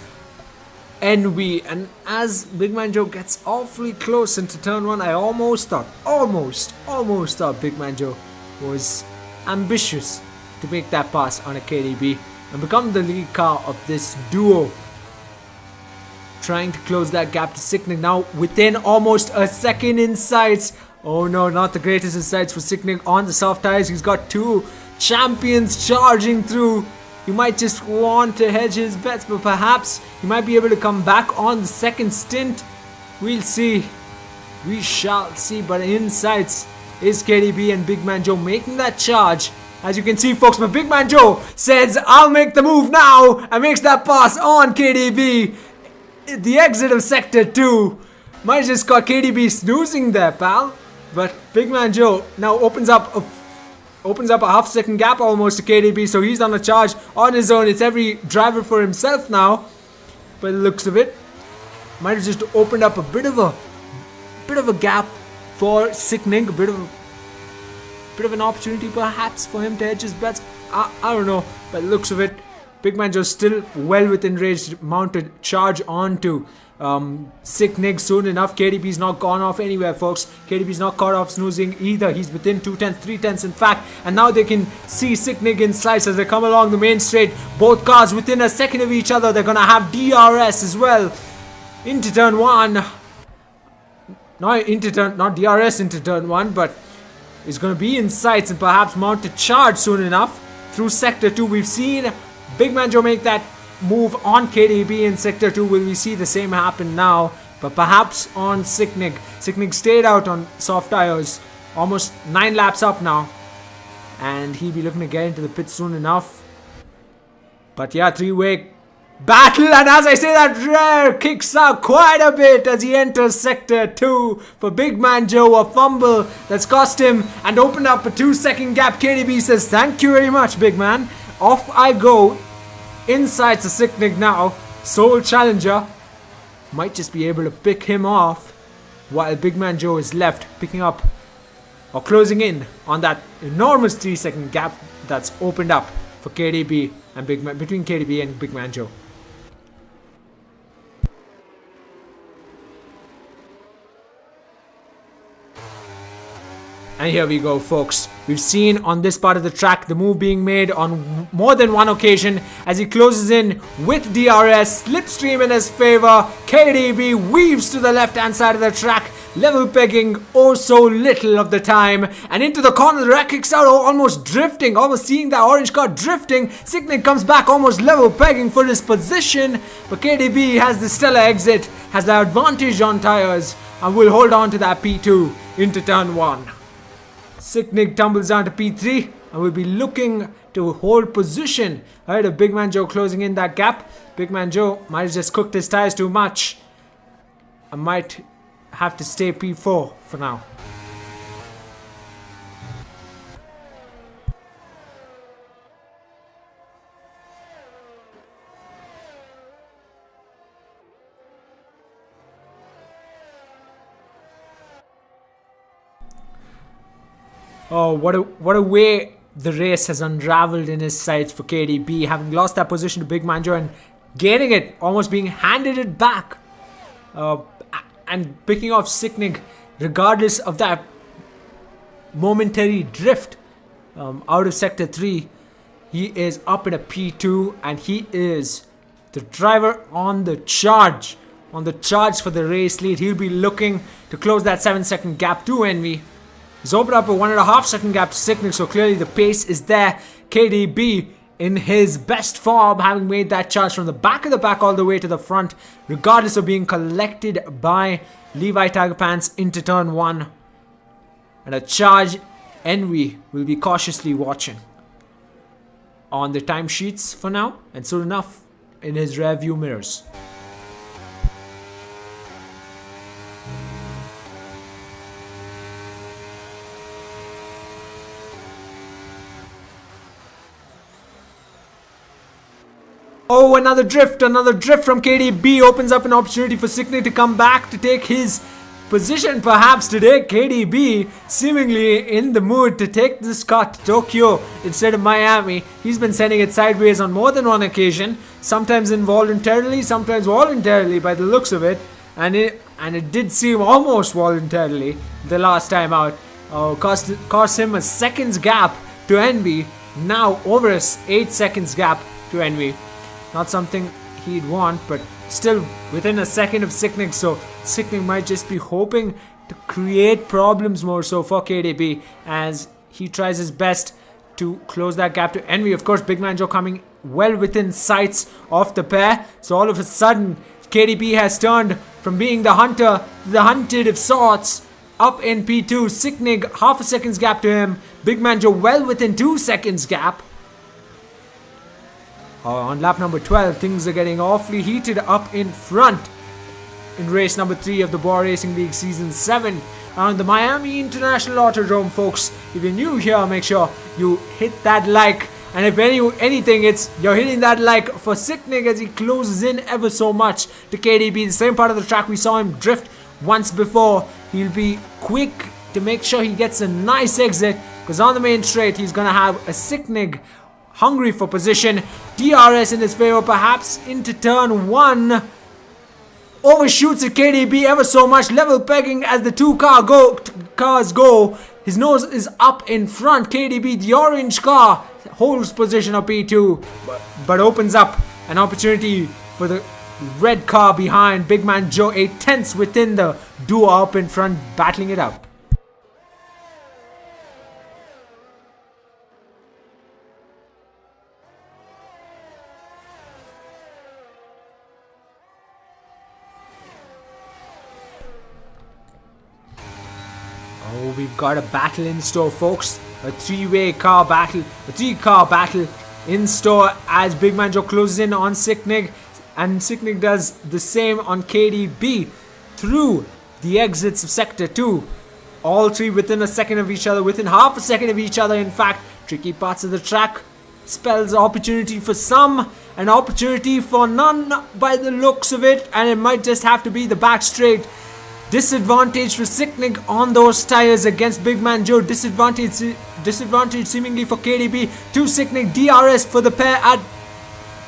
Envy. And as Big Man Joe gets awfully close into turn 1, I almost thought Big Man Joe was ambitious to make that pass on a KDB and become the lead car of this duo. Trying to close that gap to Sicknig now within almost a second in sights. Oh no, not the greatest of sights for Sicknig on the soft tires. He's got 2 champions charging through. He might just want to hedge his bets, but perhaps he might be able to come back on the second stint. We'll see. We shall see. But in sights is KDB and Big Man Joe making that charge. As you can see, folks, but Big Man Joe says, I'll make the move now, and makes that pass on KDB. The exit of Sector 2 might have just got KDB snoozing there, pal. But Big Man Joe now opens up a half-second gap almost to KDB, so he's on a charge on his own. It's every driver for himself now, by the looks of it. Might have just opened up a bit of a gap for Sicknig, a bit of an opportunity perhaps for him to hedge his bets. I don't know, by the looks of it, Big Man Joe still well within range to mount a charge onto Sick Nick soon enough. KDB's not gone off anywhere, folks. KDB's not caught off snoozing either. He's within 2 tenths, 3 tenths in fact. And now they can see Sick Nick in slice as they come along the main straight. Both cars within a second of each other. They're going to have DRS as well. Into turn 1. Not DRS into turn 1, but it's going to be in sights and perhaps mount a charge soon enough. Through Sector 2, we've seen Big Man Joe make that move on KDB in Sector 2. Will we see the same happen now? But perhaps on Sick Nick. Sick Nick stayed out on soft tires. Almost 9 laps up now. And he'll be looking to get into the pit soon enough. But yeah, 3-way battle. And as I say that, Rare kicks out quite a bit as he enters Sector 2 for Big Man Joe. A fumble that's cost him and opened up a 2-second gap. KDB says, thank you very much, big man. Off I go. Inside to Sick Nick now. Sole challenger. Might just be able to pick him off while Big Man Joe is left, picking up or closing in on that enormous 3-second gap that's opened up for KDB and Big Man, between KDB and Big Man Joe. And here we go, folks. We've seen on this part of the track the move being made on more than one occasion as he closes in with DRS. Slipstream in his favor. KDB weaves to the left-hand side of the track, level pegging oh so little of the time. And into the corner, the rack kicks out, almost drifting, almost seeing that orange car drifting. Sick Nick comes back, almost level pegging for his position. But KDB has the stellar exit, has the advantage on tires, and will hold on to that P2 into turn 1. Sick Nick tumbles down to P3 and will be looking to hold position ahead of Big Man Joe closing in that gap. Big Man Joe might have just cooked his tires too much. I might have to stay P4 for now. Oh, what a way the race has unraveled in his sights for KDB, having lost that position to Big Man Joe and gaining it, almost being handed it back. And picking off Sick Nick, regardless of that momentary drift out of Sector 3. He is up in a P2 and he is the driver on the charge. On the charge for the race lead. He'll be looking to close that 7-second gap to Envy. He's opened up a 1.5-second gap to Sick Nick, so clearly the pace is there. KDB in his best form, having made that charge from the back of the pack all the way to the front, regardless of being collected by Levi Tiger Pants into turn 1. And a charge Envy will be cautiously watching on the timesheets for now, and soon enough in his rear view mirrors. Oh, another drift from KDB opens up an opportunity for Sick Nick to come back to take his position perhaps today. KDB seemingly in the mood to take this car to Tokyo instead of Miami. He's been sending it sideways on more than one occasion, sometimes involuntarily, sometimes voluntarily by the looks of it, and it did seem almost voluntarily the last time out. Cost him a second's gap to Envy, now over a 8 seconds gap to Envy. Not something he'd want, but still within a second of Sick Nick, so Sick Nick might just be hoping to create problems more so for KDB as he tries his best to close that gap to Envy. Of course, Big Man Joe coming well within sights of the pair, so all of a sudden KDB has turned from being the hunter to the hunted of sorts. Up in P2, Sick Nick half a second's gap to him. Big Man Joe well within 2 seconds gap. On lap number 12, things are getting awfully heated up in front in race number 3 of the Bwoah Racing League Season 7 on the Miami International Autodrome, folks. If you're new here, make sure you hit that like. And if anything, it's you're hitting that like for Sick Nick as he closes in ever so much to KDB. The same part of the track we saw him drift once before. He'll be quick to make sure he gets a nice exit, because on the main straight, he's going to have a Sick Nick hungry for position. DRS in his favor, perhaps into turn 1. Overshoots at KDB ever so much, level pegging as the cars go. His nose is up in front. KDB, the orange car, holds position of P2, but opens up an opportunity for the red car behind. Big Man Joe, 8/10 within the duo up in front, battling it out. Oh, we've got a battle in store, folks. A three car battle in store as Big Man Joe closes in on Sicknig, and Sicknig does the same on KDB through the exits of Sector 2. All three within a second of each other, within half a second of each other, in fact. Tricky parts of the track spells opportunity for some, an opportunity for none by the looks of it, and it might just have to be the back straight. Disadvantage for Sicknig on those tires against Big Man Joe. Disadvantage seemingly for KDB to Sicknig. DRS for the pair at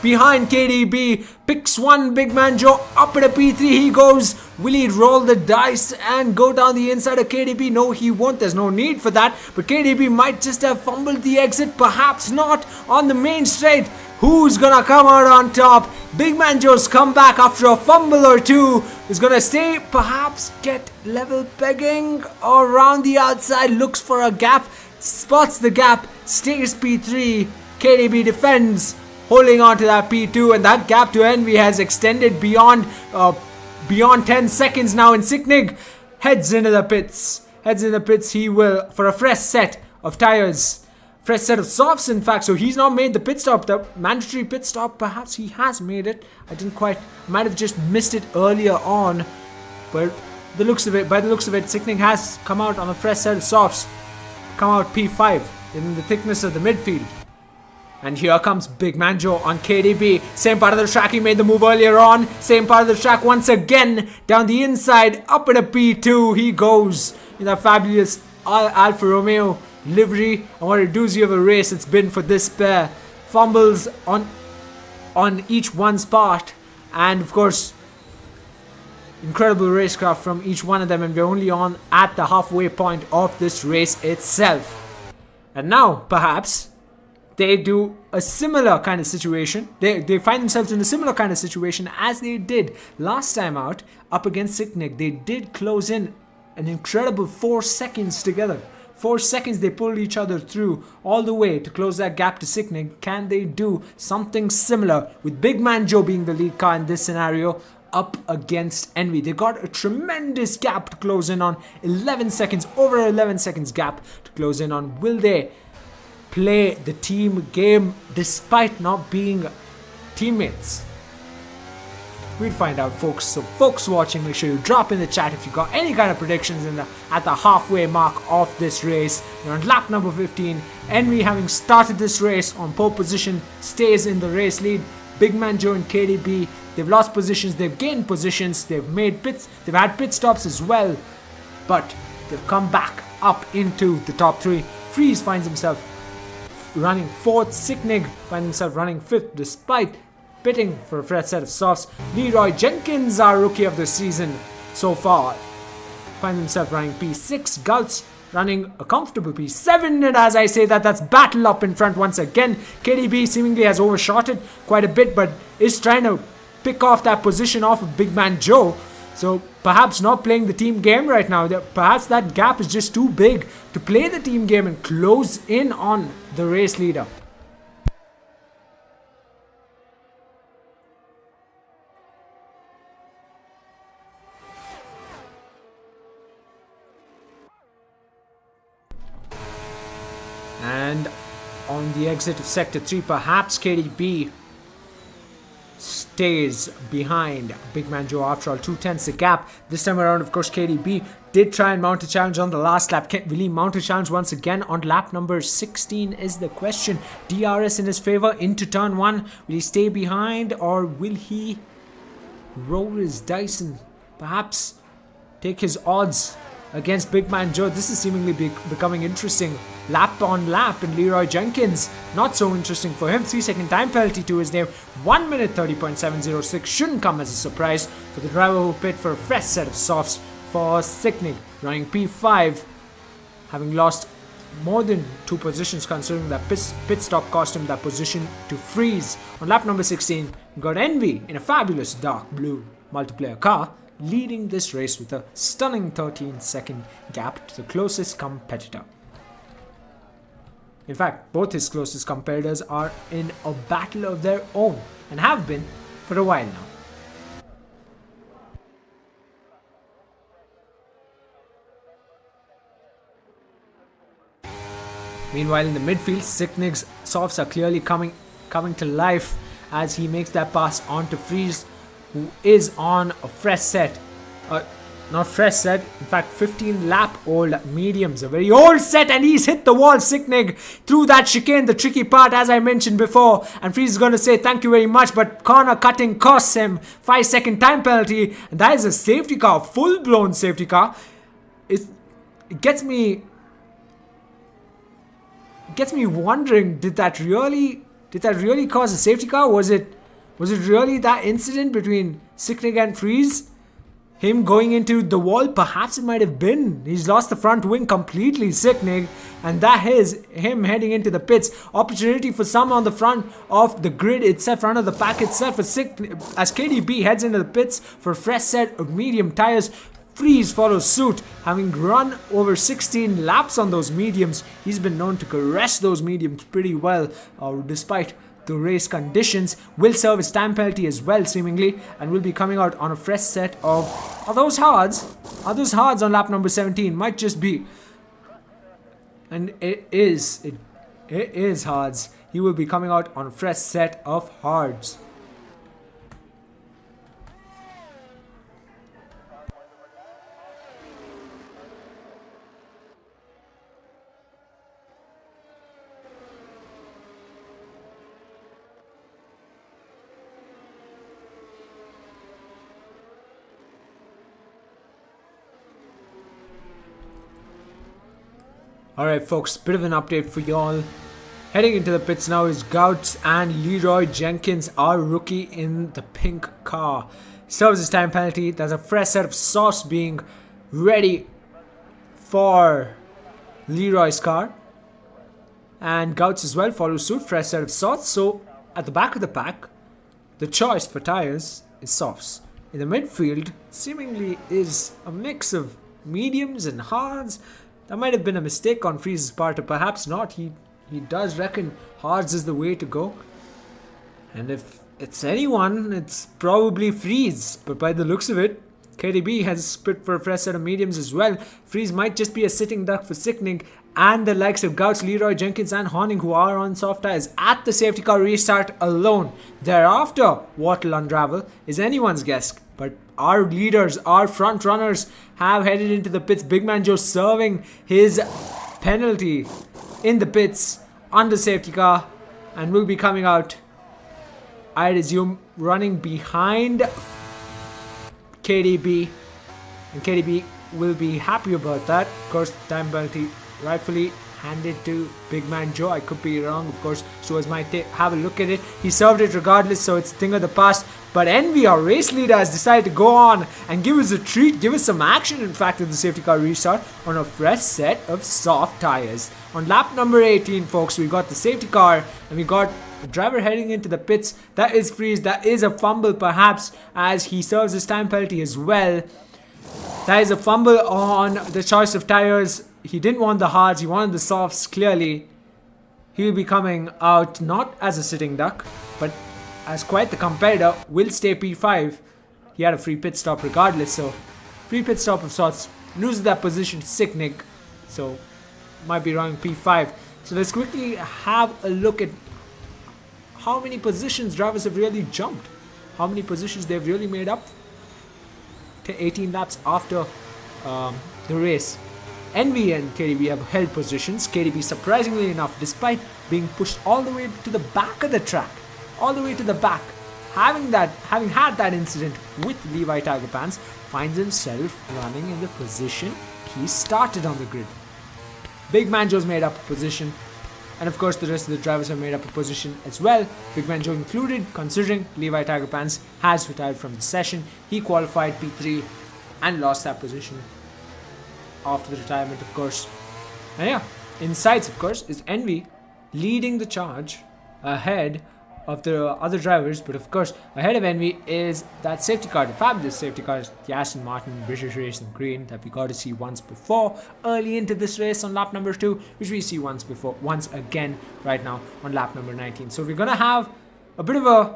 behind KDB. Picks one, Big Man Joe up at a P3 he goes. Will he roll the dice and go down the inside of KDB? No, he won't. There's no need for that. But KDB might just have fumbled the exit. Perhaps not on the main straight. Who's gonna come out on top? Big Man Joe's come back after a fumble or two. Is gonna stay, perhaps get level pegging around the outside. Looks for a gap, spots the gap, stays P3. KDB defends, holding on to that P2, and that gap to Envy has extended beyond 10 seconds now. And Sicknig heads into the pits. He will for a fresh set of tires. Fresh set of softs, in fact, so he's not made the pit stop, the mandatory pit stop. Perhaps he has made it. Might have just missed it earlier on. But by the looks of it, Sicknig has come out on a fresh set of softs. Come out P5 in the thickness of the midfield. And here comes Big Man Joe on KDB. Same part of the track, he made the move earlier on. Same part of the track once again. Down the inside, up at a P2 he goes. In that fabulous Alfa Romeo livery, and what a doozy of a race it's been for this pair. Fumbles on each one's part, and of course incredible racecraft from each one of them, and we're only on at the halfway point of this race itself. And now perhaps they do a similar kind of situation. They find themselves in a similar kind of situation as they did last time out up against Sicknig. They did close in an incredible 4 seconds together. 4 seconds they pulled each other through all the way to close that gap to Sicknig. Can they do something similar with Big Man Joe being the lead car in this scenario up against Envy? They got a tremendous gap to close in on. 11 seconds, over 11 seconds gap to close in on. Will they play the team game despite not being teammates? We'll find out, folks. So folks watching, make sure you drop in the chat if you got any kind of predictions at the halfway mark of this race. You're on lap number 15. Envy, having started this race on pole position, stays in the race lead. Big Man Joe and KDB, they've lost positions, they've gained positions, they've made pits, they've had pit stops as well, but they've come back up into the top 3. Freeze finds himself running 4th. Sicknig finds himself running 5th despite pitting for a fresh set of softs. Leroy Jenkins, our rookie of the season so far, finds himself running P6. Gults running a comfortable P7, and as I say that's battle up in front once again. KDB seemingly has overshot it quite a bit, but is trying to pick off that position off of Big Man Joe. So perhaps not playing the team game right now. Perhaps that gap is just too big to play the team game and close in on the race leader. And on the exit of Sector 3, perhaps KDB stays behind Big Man Joe. After all, 2/10 a gap. This time around, of course, KDB did try and mount a challenge on the last lap. Will he mount a challenge once again on lap number 16 is the question. DRS in his favor into turn 1. Will he stay behind, or will he roll his dice and perhaps take his odds against Big Man Joe? This is seemingly becoming interesting. lap on lap, and Leroy Jenkins, not so interesting for him. 3-second time penalty to his name. 1 minute 30.706 shouldn't come as a surprise for the driver who pit for a fresh set of softs for Sicknig, running P5, having lost more than 2 positions considering that pit stop cost him that position to freeze. On lap number 16, we got Envy in a fabulous dark blue multiplayer car, leading this race with a stunning 13-second gap to the closest competitor. In fact, both his closest competitors are in a battle of their own and have been for a while now. Meanwhile, in the midfield, Sicknig's softs are clearly coming to life as he makes that pass on to Freeze, who is on a fresh set. Not fresh set, in fact 15 lap old mediums, a very old set, and he's hit the wall. Sicknig through that chicane, the tricky part as I mentioned before, and Freeze is going to say thank you very much, but corner cutting costs him 5-second time penalty, and that is a safety car, full blown safety car. It gets me wondering, did that really cause a safety car? Was it really that incident between Sicknig and Freeze? Him going into the wall? Perhaps it might have been. He's lost the front wing completely, Sicknig, and that is him heading into the pits. Opportunity for some on the front of the grid itself, front of the pack itself for Sicknig, as KDB heads into the pits for a fresh set of medium tires. Freeze follows suit, having run over 16 laps on those mediums. He's been known to caress those mediums pretty well, despite the race conditions. Will serve his time penalty as well, seemingly, and will be coming out on a fresh set of... Are those hards? Are those hards on lap number 17? Might just be. And it is hards. He will be coming out on a fresh set of hards. Alright folks, bit of an update for y'all. Heading into the pits now is Gouts and Leroy Jenkins, our rookie in the pink car. Serves his time penalty. There's a fresh set of sauce being ready for Leroy's car. And Gouts as well follows suit, fresh set of softs. So at the back of the pack, the choice for tires is softs. In the midfield, seemingly is a mix of mediums and hards. That might have been a mistake on Freeze's part, or perhaps not. He does reckon hards is the way to go. And if it's anyone, it's probably Freeze. But by the looks of it, KDB has spit for a fresh set of mediums as well. Freeze might just be a sitting duck for Sicknig, and the likes of Gouts, Leroy Jenkins and Horning, who are on soft tires at the safety car restart alone. Thereafter, what will unravel is anyone's guess. But our leaders, our front runners have headed into the pits. Big Man Joe serving his penalty in the pits on the safety car and will be coming out, I assume, running behind KDB. And KDB will be happy about that. Of course, time penalty rightfully handed to Big Man Joe. I could be wrong, of course. Stewards might have a look at it. He served it regardless, so it's a thing of the past. But Envy, our race leader, has decided to go on and give us a treat, give us some action, in fact, with the safety car restart on a fresh set of soft tires. On lap number 18, folks, we got the safety car and we got the driver heading into the pits. That is Freeze. That is a fumble, perhaps, as he serves his time penalty as well. That is a fumble on the choice of tires. He didn't want the hards, he wanted the softs, clearly. He will be coming out not as a sitting duck, but as quite the competitor. Will stay P5. He had a free pit stop regardless, so free pit stop of sorts. Loses that position to Sicknig, so might be running P5. So let's quickly have a look at how many positions drivers have really jumped. How many positions they've really made up to 18 laps after the race. Envy and KDB have held positions. KDB, surprisingly enough, despite being pushed all the way to the back of the track, all the way to the back, having had that incident with Levi Tiger Pants, finds himself running in the position he started on the grid. Big Man Joe's made up a position. And of course, the rest of the drivers have made up a position as well. Big Man Joe included, considering Levi Tiger Pants has retired from the session. He qualified P3 and lost that position after the retirement, of course. And yeah, in sights, of course, is Envy leading the charge ahead of the other drivers, but of course ahead of Envy is that safety car, the fabulous safety car, the Aston Martin British Racing Green that we got to see once before early into this race on lap number 2, which we see once again right now on lap number 19. So we're gonna have a bit of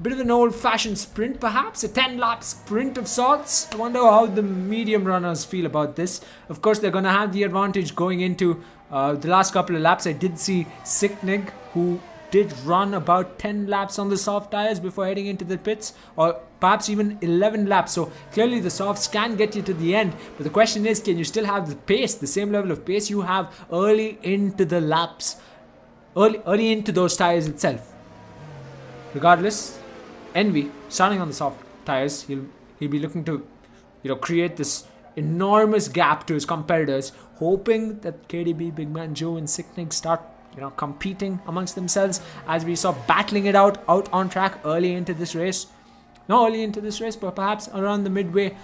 an old-fashioned sprint, perhaps a 10-lap sprint of sorts. I wonder how the medium runners feel about this. Of course, they're gonna have the advantage going into the last couple of laps. I did see Sicknig, who did run about 10 laps on the soft tires before heading into the pits, or perhaps even 11 laps. So clearly the softs can get you to the end, but the question is, can you still have the pace, the same level of pace you have early into the laps, early into those tires itself? Regardless, Envy starting on the soft tires, he'll be looking to create this enormous gap to his competitors, hoping that KDB, Big Man Joe and Sicknig start competing amongst themselves, as we saw battling it out on track early into this race. Not early into this race, but perhaps around the midway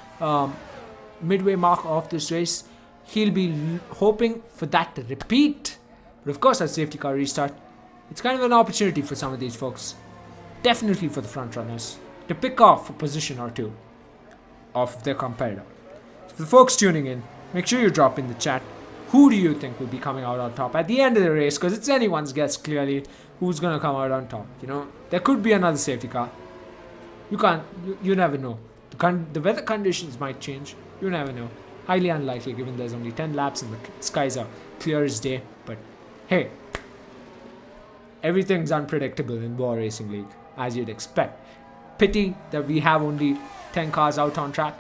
mark of this race. He'll be hoping for that to repeat. But of course, that safety car restart, it's kind of an opportunity for some of these folks, definitely for the front runners, to pick off a position or two of their competitor. So for the folks tuning in, make sure you drop in the chat, who do you think will be coming out on top at the end of the race? Because it's anyone's guess, clearly, who's going to come out on top. There could be another safety car. You never know. The weather conditions might change. You never know. Highly unlikely, given there's only 10 laps and the skies are clear as day. But hey, everything's unpredictable in Bwoah Racing League, as you'd expect. Pity that we have only 10 cars out on track.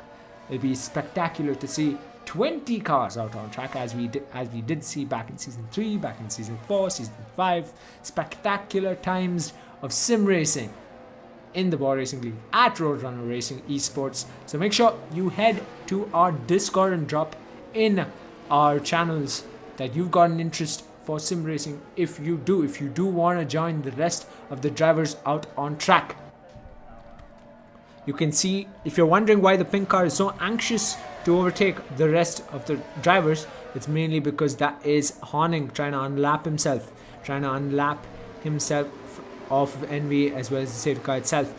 It'll be spectacular to see 20 cars out on track, as we did see back in Season 3, back in Season 4, Season 5. Spectacular times of sim racing in the Bwoah Racing League at RoadRunnerRacing Esports. So make sure you head to our Discord and drop in our channels that you've got an interest for sim racing. If you do want to join the rest of the drivers out on track. You can see, if you're wondering why the pink car is so anxious to overtake the rest of the drivers, it's mainly because that is Horning trying to unlap himself off of Envy as well as the safety car itself.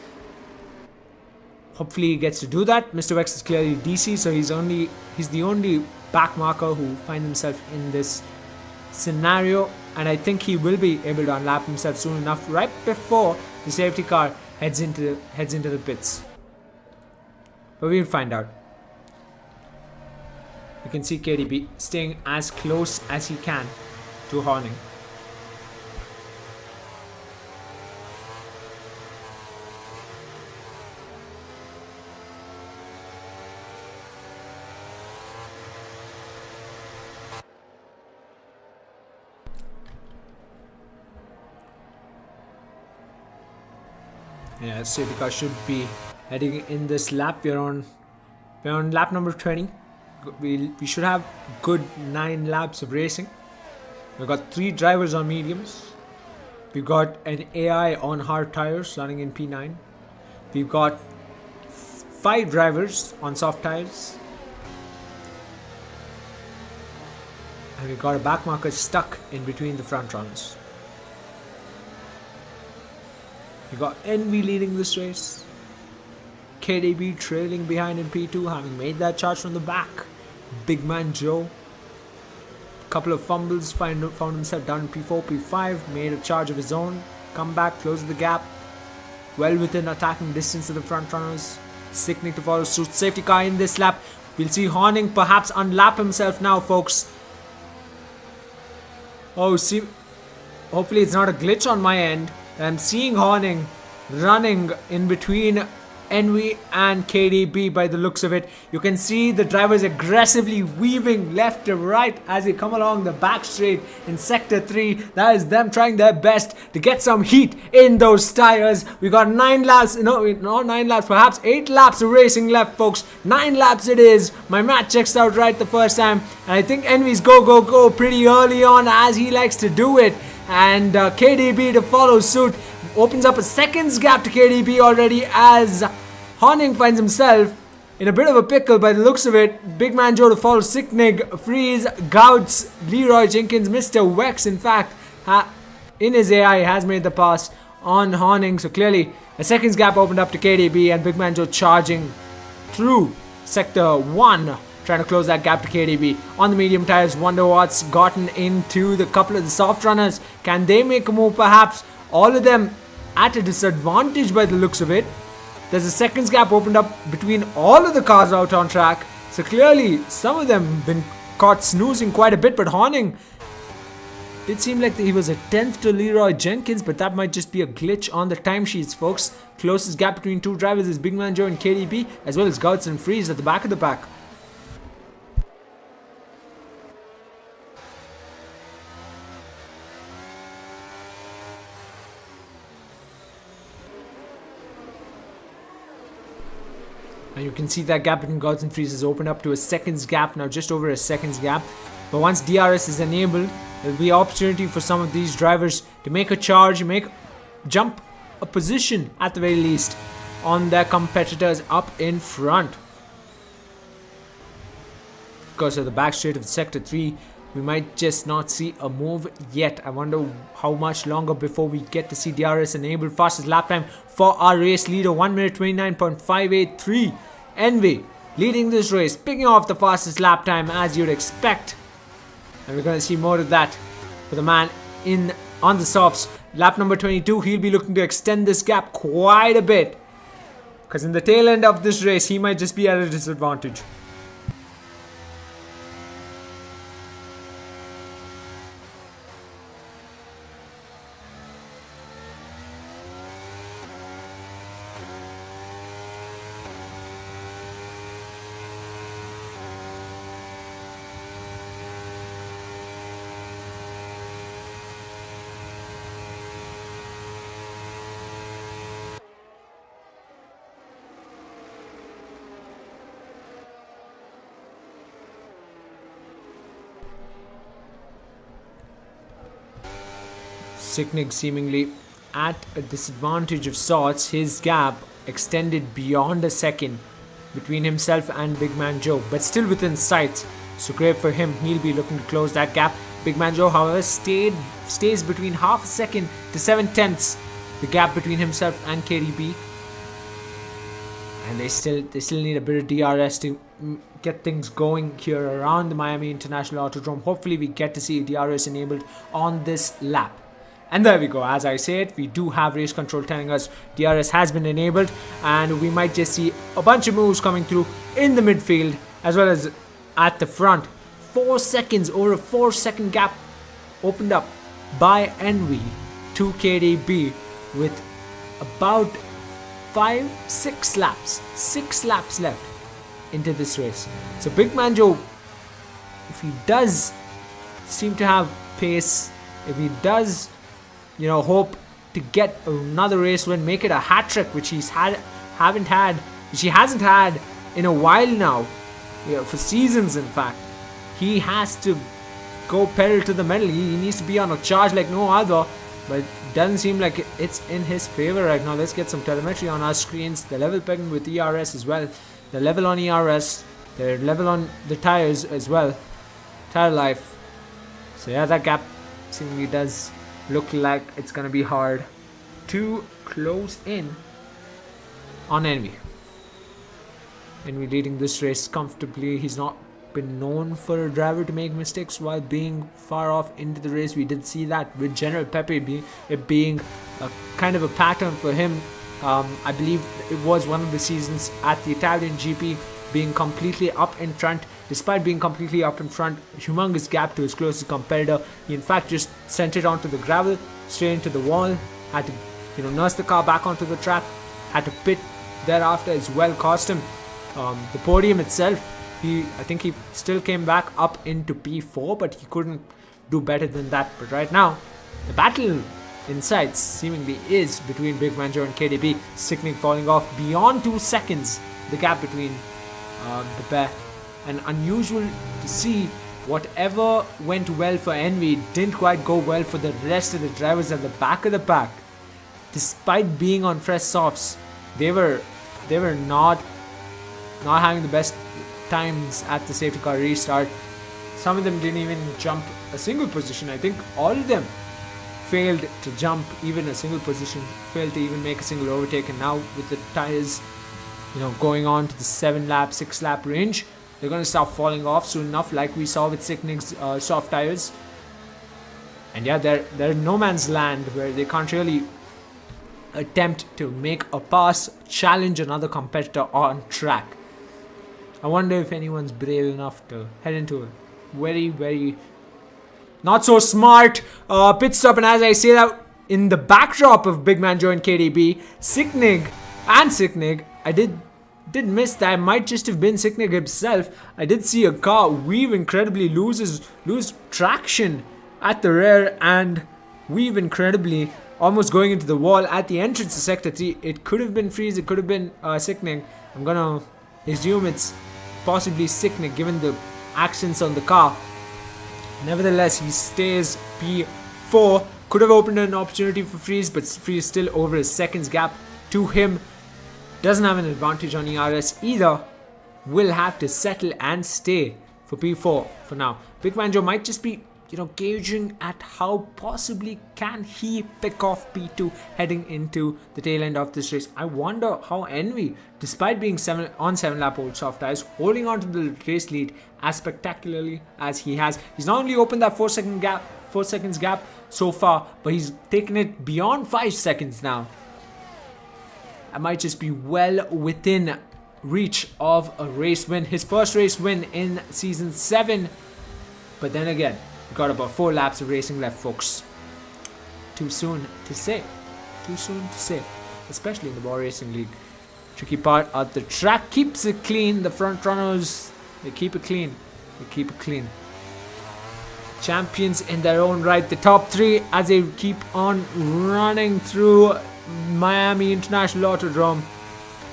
Hopefully he gets to do that. Mr. Vex is clearly DC, so he's the only back marker who finds himself in this scenario, and I think he will be able to unlap himself soon enough, right before the safety car heads into the pits. But we'll find out. You can see KDB staying as close as he can to Horning. Yeah, safety car should be heading in this lap. We're on lap number 20. We should have good 9 laps of racing. We've got 3 drivers on mediums. We've got an AI on hard tires running in P9. We've got 5 drivers on soft tires. And we've got a back marker stuck in between the front runners. We've got Envy leading this race. KDB trailing behind in P2, having made that charge from the back. Big Man Joe, couple of fumbles, found himself down in P4, P5, made a charge of his own, come back, close the gap, well within attacking distance of the front runners. Sicknig to follow suit, safety car in this lap. We'll see Horning perhaps unlap himself now, folks. Oh, see, hopefully it's not a glitch on my end. I'm seeing Horning running in between Envy and KDB by the looks of it. You can see the drivers aggressively weaving left to right as they come along the back straight in Sector 3. That is them trying their best to get some heat in those tires. We got 9 laps, no, not 9 laps, perhaps 8 laps of racing left, folks. 9 laps it is. My math checks out right the first time. And I think Envy's go pretty early on, as he likes to do it. And KDB to follow suit. Opens up a seconds gap to KDB already, as Horning finds himself in a bit of a pickle by the looks of it. Big Man Joe to follow Sicknig, Freeze, Gouts, Leroy Jenkins, Mr. Wex, in fact, in his AI has made the pass on Horning. So clearly a seconds gap opened up to KDB, and Big Man Joe charging through Sector 1. Trying to close that gap to KDB. On the medium tires, wonder what's gotten into the couple of the soft runners. Can they make a move perhaps? All of them at a disadvantage by the looks of it. There's a seconds gap opened up between all of the cars out on track. So clearly some of them have been caught snoozing quite a bit, but Horning did seem like he was a 10th to Leroy Jenkins, but that might just be a glitch on the timesheets, folks. Closest gap between two drivers is Big Man Joe and KDB, as well as Gouts and Freeze at the back of the pack. And you can see that gap between Gouts and Freeze has opened up to a seconds gap now, just over a seconds gap. But once DRS is enabled, there will be opportunity for some of these drivers to make a charge, jump a position at the very least on their competitors up in front. Because of the back straight of Sector 3, we might just not see a move yet. I wonder how much longer before we get to see DRS enabled. Fastest lap time for our race leader, 1 minute 29.583. Envy leading this race, picking off the fastest lap time as you'd expect. And we're going to see more of that for the man on the softs. Lap number 22, he'll be looking to extend this gap quite a bit, because in the tail end of this race, he might just be at a disadvantage. Sicknig seemingly at a disadvantage of sorts. His gap extended beyond a second between himself and Big Man Joe, but still within sight. So great for him. He'll be looking to close that gap. Big Man Joe, however, stays between half a second to 7/10, the gap between himself and KDB. And they still need a bit of DRS to get things going here around the Miami International Autodrome. Hopefully we get to see DRS enabled on this lap. And there we go. As I said, we do have race control telling us DRS has been enabled, and we might just see a bunch of moves coming through in the midfield as well as at the front. 4 seconds, over a 4-second gap opened up by Envy to KDB with about 6 laps left into this race. So Big Man Joe, if he does seem to have pace, if he does hope to get another race win, make it a hat trick, which he hasn't had in a while now, for seasons in fact. He has to go pedal to the metal. He needs to be on a charge like no other, but it doesn't seem like it's in his favor right now. Let's get some telemetry on our screens. The level pegging with ERS as well. The level on ERS, the level on the tires as well. Tire life. So yeah, that gap seemingly does look like it's gonna be hard to close in on Envy. Envy leading this race comfortably. He's not been known for a driver to make mistakes while being far off into the race. We did see that with General Pepe being a kind of a pattern for him. I believe it was one of the seasons at the Italian GP, being completely up in front. Despite being completely up in front, humongous gap to his closest competitor. He in fact just sent it onto the gravel, straight into the wall, had to nurse the car back onto the track, had to pit thereafter as well cost him the podium itself. I think he still came back up into P4, but he couldn't do better than that. But right now, the battle inside seemingly is between Big Man Joe and KDB. Sicknick falling off beyond 2 seconds, the gap between the pair. And unusual to see, whatever went well for Envy didn't quite go well for the rest of the drivers at the back of the pack. Despite being on fresh softs, they were not having the best times at the safety car restart. Some of them didn't even jump a single position. I think all of them failed to jump even a single position, failed to even make a single overtake. And now with the tires, going on to the 7-lap, 6-lap range, they're going to start falling off soon enough, like we saw with Sicknick's soft tires. And yeah, they're in no man's land where they can't really attempt to make a pass, challenge another competitor on track. I wonder if anyone's brave enough to head into a very, very not so smart pit stop. And as I say that, in the backdrop of Big Man Joe and KDB, Sicknick, I did miss that. It might just have been Sicknick himself. I did see a car weave incredibly, lose traction at the rear and weave incredibly, almost going into the wall at the entrance to Sector 3. It could have been Freeze, it could have been Sicknick. I'm gonna assume it's possibly Sicknick given the accents on the car. Nevertheless, he stays P4. Could have opened an opportunity for Freeze, but Freeze still over a seconds gap to him. Doesn't have an advantage on ERS either. Will have to settle and stay for P4 for now. Big Man Joe might just be gauging at how possibly can he pick off P2 heading into the tail end of this race. I wonder how Envy, despite being 7-lap old soft tires, holding on to the race lead as spectacularly as he has. He's not only opened that 4 seconds gap so far, but he's taken it beyond 5 seconds now. That might just be well within reach of a race win. His first race win in Season 7. But then again, we've got about 4 laps of racing left, folks. Too soon to say. Too soon to say. Especially in the Bwoah Racing League. Tricky part of the track keeps it clean. The front runners, they keep it clean. They keep it clean. Champions in their own right. The top 3 as they keep on running through Miami International Autodrome.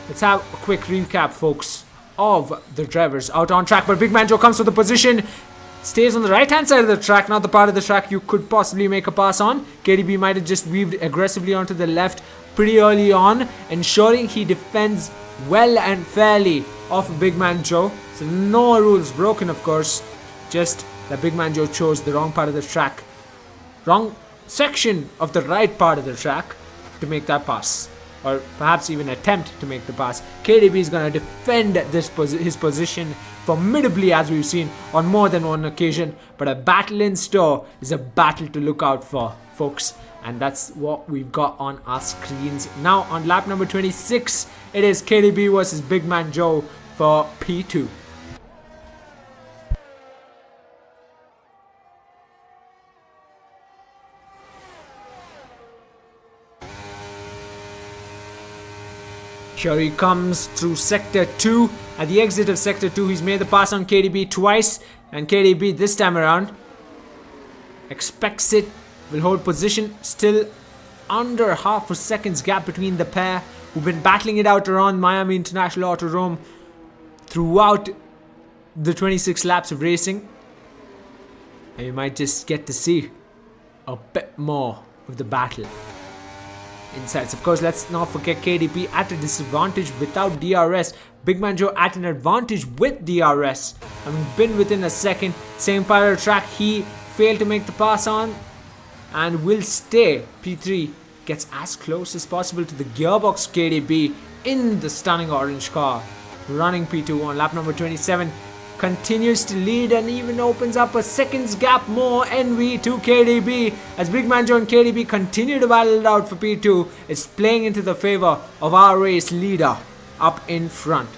Let's have a quick recap, folks, of the drivers out on track. But Big Man Joe comes to the position. Stays on the right hand side of the track, not the part of the track you could possibly make a pass on. KDB might have just weaved aggressively onto the left pretty early on, ensuring he defends well and fairly off of Big Man Joe. So no rules broken, of course. Just that Big Man Joe chose the wrong part of the track, wrong section of the right part of the track to make that pass, or perhaps even attempt to make the pass. KDB is going to defend his position formidably, as we've seen on more than one occasion. But a battle in store is a battle to look out for, folks. And that's what we've got on our screens. Now on lap number 26, it is KDB versus Big Man Joe for P2. Here he comes through Sector 2. At the exit of Sector 2, he's made the pass on KDB twice. And KDB this time around expects it, will hold position. Still under half a second's gap between the pair, who've been battling it out around Miami International Autodrome throughout the 26 laps of racing. And you might just get to see a bit more of the battle. Insights. Of course, let's not forget KDB at a disadvantage without DRS. Big Man Joe at an advantage with DRS. Having been within a second. Same part of the track he failed to make the pass on and will stay. P3 gets as close as possible to the gearbox KDB in the stunning orange car. Running P2 on lap number 27. Continues to lead and even opens up a second's gap more envy to KDB as Big Man Joe and KDB continue to battle it out for P2. It's playing into the favor of our race leader up in front.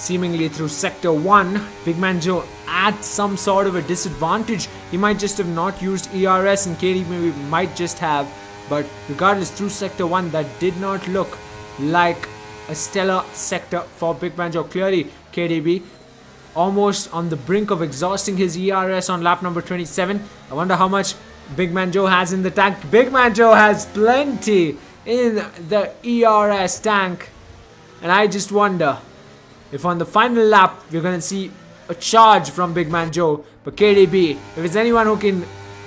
seemingly through Sector 1. Big Man Joe at some sort of a disadvantage. He might just have not used ERS and KDB might just have. But regardless, through Sector 1, that did not look like a stellar sector for Big Man Joe. Clearly, KDB almost on the brink of exhausting his ERS on lap number 27. I wonder how much Big Man Joe has in the tank. Big Man Joe has plenty in the ERS tank. And I just wonder if on the final lap we're going to see a charge from Big Man Joe. But KDB, if it's anyone who can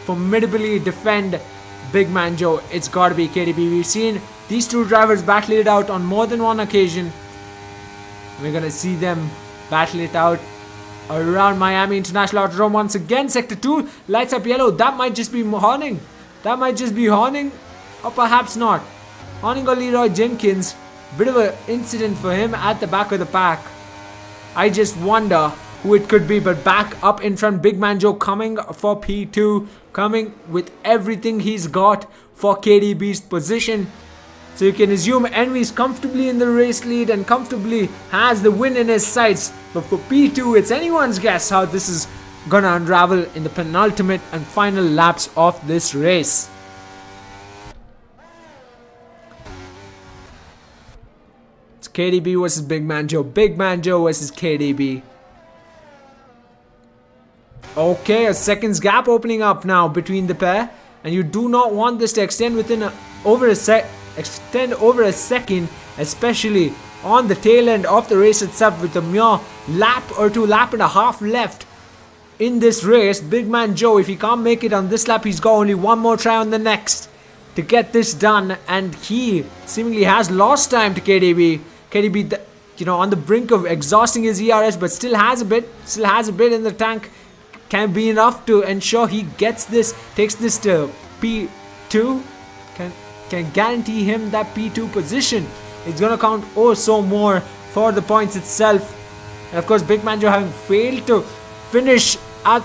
formidably defend Big Man Joe, it's got to be KDB. We've seen these two drivers battle it out on more than one occasion. We're going to see them battle it out around Miami International Autodrome once again. Sector 2 lights up yellow. That might just be Horning. That might just be Horning, or perhaps not. Horning or Leroy Jenkins. Bit of an incident for him at the back of the pack. I just wonder who it could be. But back up in front, Big Man Joe coming for P2. Coming with everything he's got for KDB's position. So you can assume Envy's comfortably in the race lead and comfortably has the win in his sights. But for P2, it's anyone's guess how this is gonna unravel in the penultimate and final laps of this race. It's KDB versus Big Man Joe. Big Man Joe versus KDB. Okay, a seconds gap opening up now between the pair. And you do not want this to extend over a second, especially on the tail end of the race itself, with a mere lap and a half left in this race. Big Man Joe, if he can't make it on this lap, he's got only one more try on the next to get this done, and he seemingly has lost time to KDB. KDB, on the brink of exhausting his ERS, but still has a bit in the tank. Can be enough to ensure he gets this, takes this to P2. Can guarantee him that P2 position. It's gonna count oh so more for the points itself. And of course, Big Man Joe, having failed to finish on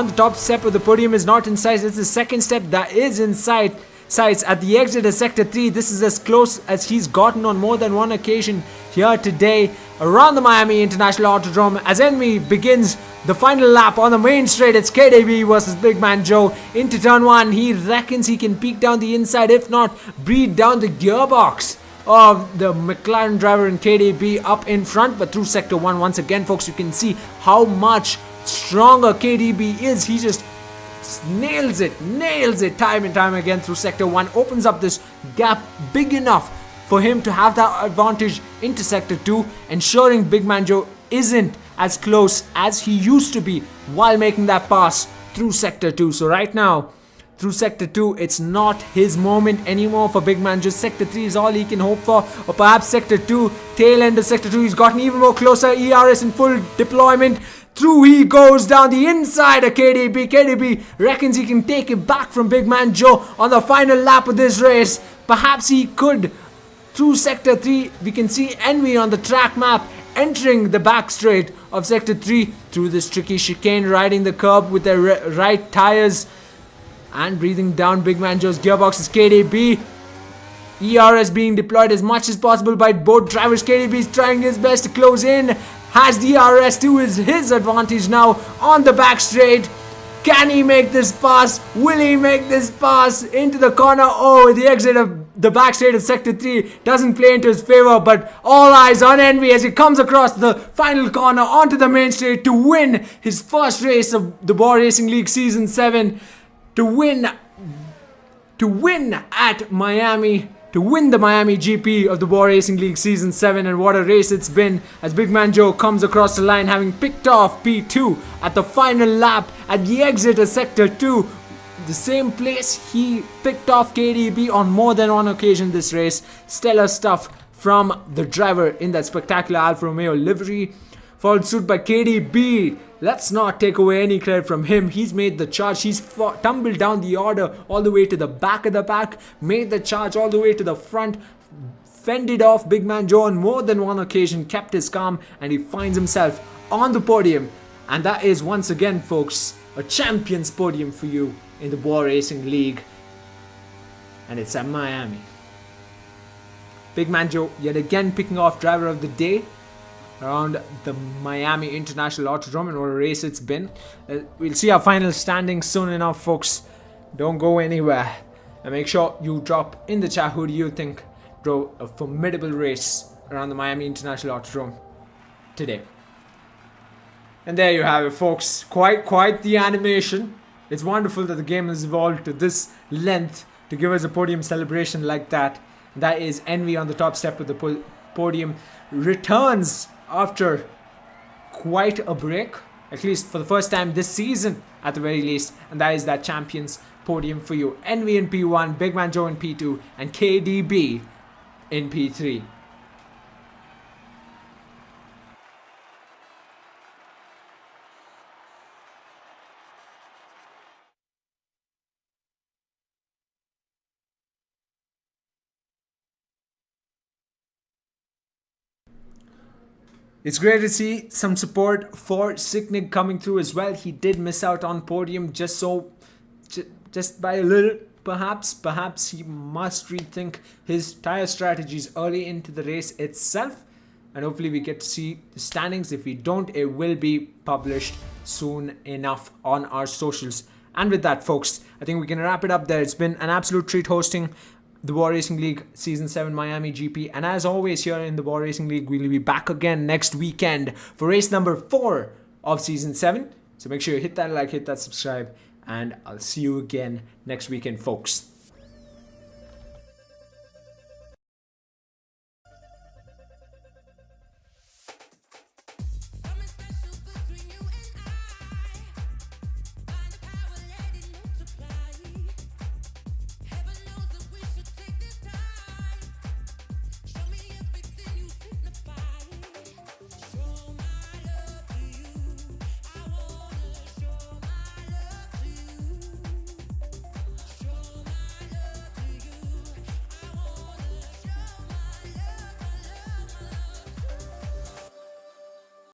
the top step of the podium, is not in sight. It's the second step that is in sights at the exit of Sector 3. This is as close as he's gotten on more than one occasion here today around the Miami International Autodrome. As Envy begins the final lap on the main straight, it's KDB versus Big Man Joe into turn 1. He reckons he can peek down the inside, if not breathe down the gearbox of the McLaren driver and KDB up in front. But through Sector 1, once again, folks, you can see how much stronger KDB is. He just nails it time and time again through Sector 1. Opens up this gap big enough for him to have that advantage into Sector 2, ensuring Big Man Joe isn't as close as he used to be while making that pass through Sector 2. So right now, through Sector 2, it's not his moment anymore for Big Man Joe. Sector 3 is all he can hope for, or perhaps Sector 2, tail end of Sector 2, he's gotten even more closer. ERS in full deployment. Through he goes down the inside of KDB. KDB reckons he can take it back from Big Man Joe on the final lap of this race. Perhaps he could. Through Sector 3, we can see Envy on the track map entering the back straight of Sector 3 through this tricky chicane, riding the curb with their right tires and breathing down Big Man Joe's gearbox is KDB. ERS being deployed as much as possible by both drivers. KDB is trying his best to close in. Has DRS to his advantage now on the back straight. Can he make this pass? Will he make this pass into the corner? Oh, the exit of the back straight of Sector 3 doesn't play into his favor, but all eyes on Envy as he comes across the final corner onto the main straight to win his first race of the Bwoah Racing League Season 7. To win at Miami. To win the Miami GP of the Bwoah Racing League Season 7, and what a race it's been as Big Man Joe comes across the line, having picked off P2 at the final lap at the exit of Sector 2. The same place he picked off KDB on more than one occasion this race. Stellar stuff from the driver in that spectacular Alfa Romeo livery. Followed suit by KDB. Let's not take away any credit from him. He's made the charge. He's tumbled down the order all the way to the back of the pack. Made the charge all the way to the front. Fended off Big Man Joe on more than one occasion. Kept his calm. And he finds himself on the podium. And that is, once again, folks, a champion's podium for you in the Bwoah Racing League. And it's at Miami. Big Man Joe yet again picking off driver of the day. around the Miami International Autodrome, and what a race it's been. We'll see our final standings soon enough, folks. Don't go anywhere. And make sure you drop in the chat who do you think drove a formidable race around the Miami International Autodrome today. And there you have it, folks. Quite the animation. It's wonderful that the game has evolved to this length to give us a podium celebration like that. That is Envy on the top step of the podium. Returns after quite a break, at least for the first time this season at the very least. And that is that Champions podium for you. Envy in P1, Big Man Joe in P2, and KDB in P3. It's great to see some support for Sicknick coming through as well. He did miss out on podium just by a little. Perhaps he must rethink his tire strategies early into the race itself. And hopefully we get to see the standings. If we don't, it will be published soon enough on our socials. And with that, folks, I think we can wrap it up there. It's been an absolute treat hosting the Bwoah Racing League Season 7 Miami GP. And as always here in the Bwoah Racing League, we'll be back again next weekend for race number 4 of Season 7. So make sure you hit that like, hit that subscribe, and I'll see you again next weekend, folks.